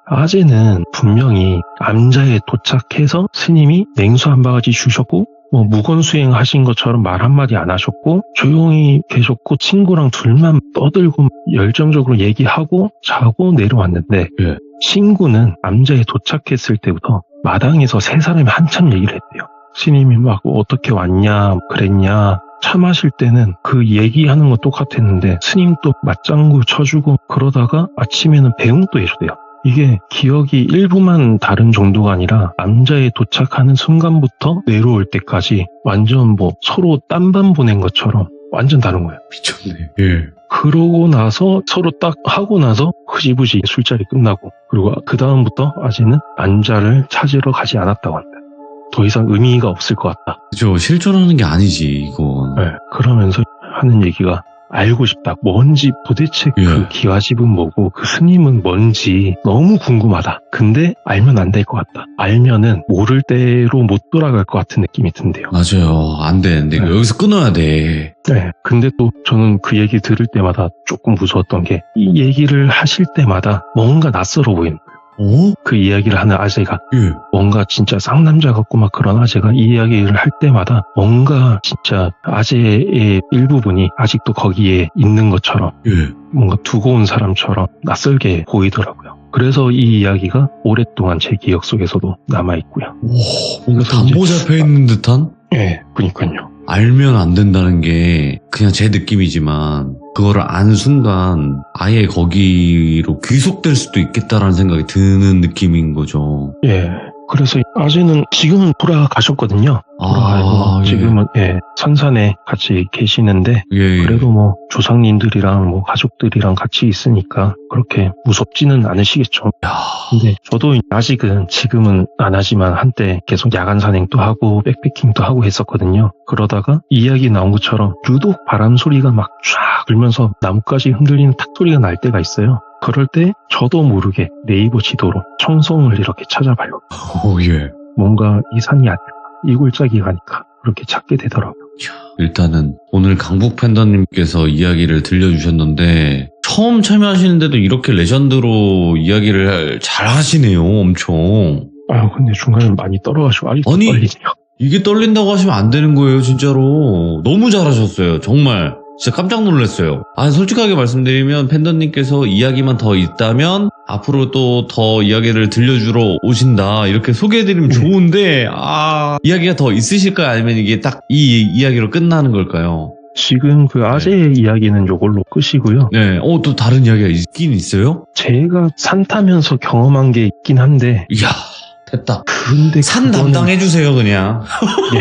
아재는 분명히 암자에 도착해서 스님이 냉수 한 바가지 주셨고 무건수행 하신 것처럼 말 한마디 안 하셨고 조용히 계셨고 친구랑 둘만 떠들고 열정적으로 얘기하고 자고 내려왔는데
예.
친구는 암자에 도착했을 때부터 마당에서 세 사람이 한참 얘기를 했대요. 스님이 막 어떻게 왔냐 그랬냐 차 마실 때는 그 얘기하는 거 똑같았는데 스님도 맞장구 쳐주고 그러다가 아침에는 배웅도 해주대요. 이게 기억이 일부만 다른 정도가 아니라 암자에 도착하는 순간부터 내려올 때까지 완전 서로 딴반 보낸 것처럼 완전 다른 거예요.
미쳤네. 예.
그러고 나서 서로 딱 하고 나서 흐지부지 술자리 끝나고 그리고 그 다음부터 아재는 암자를 찾으러 가지 않았다고 합니다. 더 이상 의미가 없을 것 같다.
그죠. 실존하는 게 아니지, 이건.
네, 그러면서 하는 얘기가 알고 싶다. 뭔지 도대체
예.
그 기와집은 뭐고 그 스님은 뭔지 너무 궁금하다. 근데 알면 안 될 것 같다. 알면은 모를 대로 못 돌아갈 것 같은 느낌이 든대요.
맞아요. 안 되는데.
네.
여기서 끊어야 돼.
네. 근데 또 저는 그 얘기 들을 때마다 조금 무서웠던 게 이 얘기를 하실 때마다 뭔가 낯설어 보이는 거예요. 그 이야기를 하는 아재가
예.
뭔가 진짜 쌍남자 같고 막 그런 아재가 이 이야기를 할 때마다 뭔가 진짜 아재의 일부분이 아직도 거기에 있는 것처럼
예.
뭔가 두고 온 사람처럼 낯설게 보이더라고요. 그래서 이 이야기가 오랫동안 제 기억 속에서도 남아있고요.
오, 뭔가
그래서
담보
이제-
잡혀 있는 듯한?
예, 그니까요.
알면 안 된다는 게 그냥 제 느낌이지만 그거를 안 순간 아예 거기로 귀속될 수도 있겠다라는 생각이 드는 느낌인 거죠.
예. 그래서 아재는 지금은 돌아가셨거든요. 돌아가고
예.
지금은 선산에 같이 계시는데
예.
그래도 조상님들이랑 가족들이랑 같이 있으니까 그렇게 무섭지는 않으시겠죠.
야.
근데 저도 아직은 지금은 안 하지만 한때 계속 야간 산행도 하고 백패킹도 하고 했었거든요. 그러다가 이야기 나온 것처럼 유독 바람 소리가 막 쫙 불면서 나뭇가지 흔들리는 탁 소리가 날 때가 있어요. 그럴 때 저도 모르게 네이버 지도로 청송을 이렇게 찾아봐요.
예.
뭔가 이 산이 아닐까, 이 골짜기 가니까 그렇게 찾게 되더라고요.
일단은 오늘 강북 팬더님께서 이야기를 들려주셨는데 처음 참여하시는데도 이렇게 레전드로 이야기를 잘 하시네요. 엄청.
근데 중간에 많이 떨어가지고 아직도
아니,
떨리네요.
이게 떨린다고 하시면 안 되는 거예요. 진짜로. 너무 잘하셨어요. 정말. 진짜 깜짝 놀랐어요. 솔직하게 말씀드리면 팬더님께서 이야기만 더 있다면 앞으로 또 더 이야기를 들려주러 오신다 이렇게 소개해드리면 좋은데 이야기가 더 있으실까요? 아니면 이게 딱 이 이야기로 끝나는 걸까요?
지금 그 아재의 이야기는 이걸로 끝이고요.
네. 또 다른 이야기가 있긴 있어요?
제가 산 타면서 경험한 게 있긴 한데
이야, 됐다.
근데
산
그거는-
담당해주세요, 그냥.
예.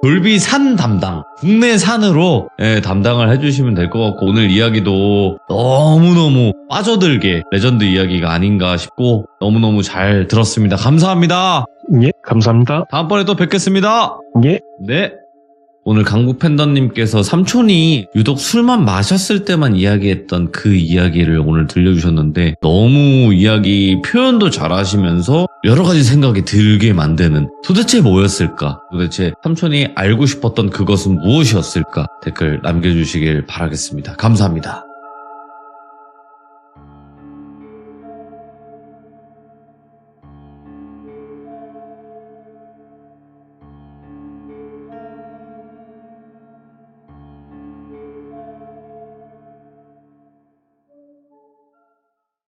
돌비 산 담당. 국내 산으로 담당을 해주시면 될 것 같고, 오늘 이야기도 너무너무 빠져들게 레전드 이야기가 아닌가 싶고, 너무너무 잘 들었습니다. 감사합니다.
예, 감사합니다.
다음번에 또 뵙겠습니다.
예.
네. 오늘 강북 팬더님께서 삼촌이 유독 술만 마셨을 때만 이야기했던 그 이야기를 오늘 들려주셨는데 너무 이야기 표현도 잘하시면서 여러 가지 생각이 들게 만드는 도대체 뭐였을까? 도대체 삼촌이 알고 싶었던 그것은 무엇이었을까? 댓글 남겨주시길 바라겠습니다. 감사합니다.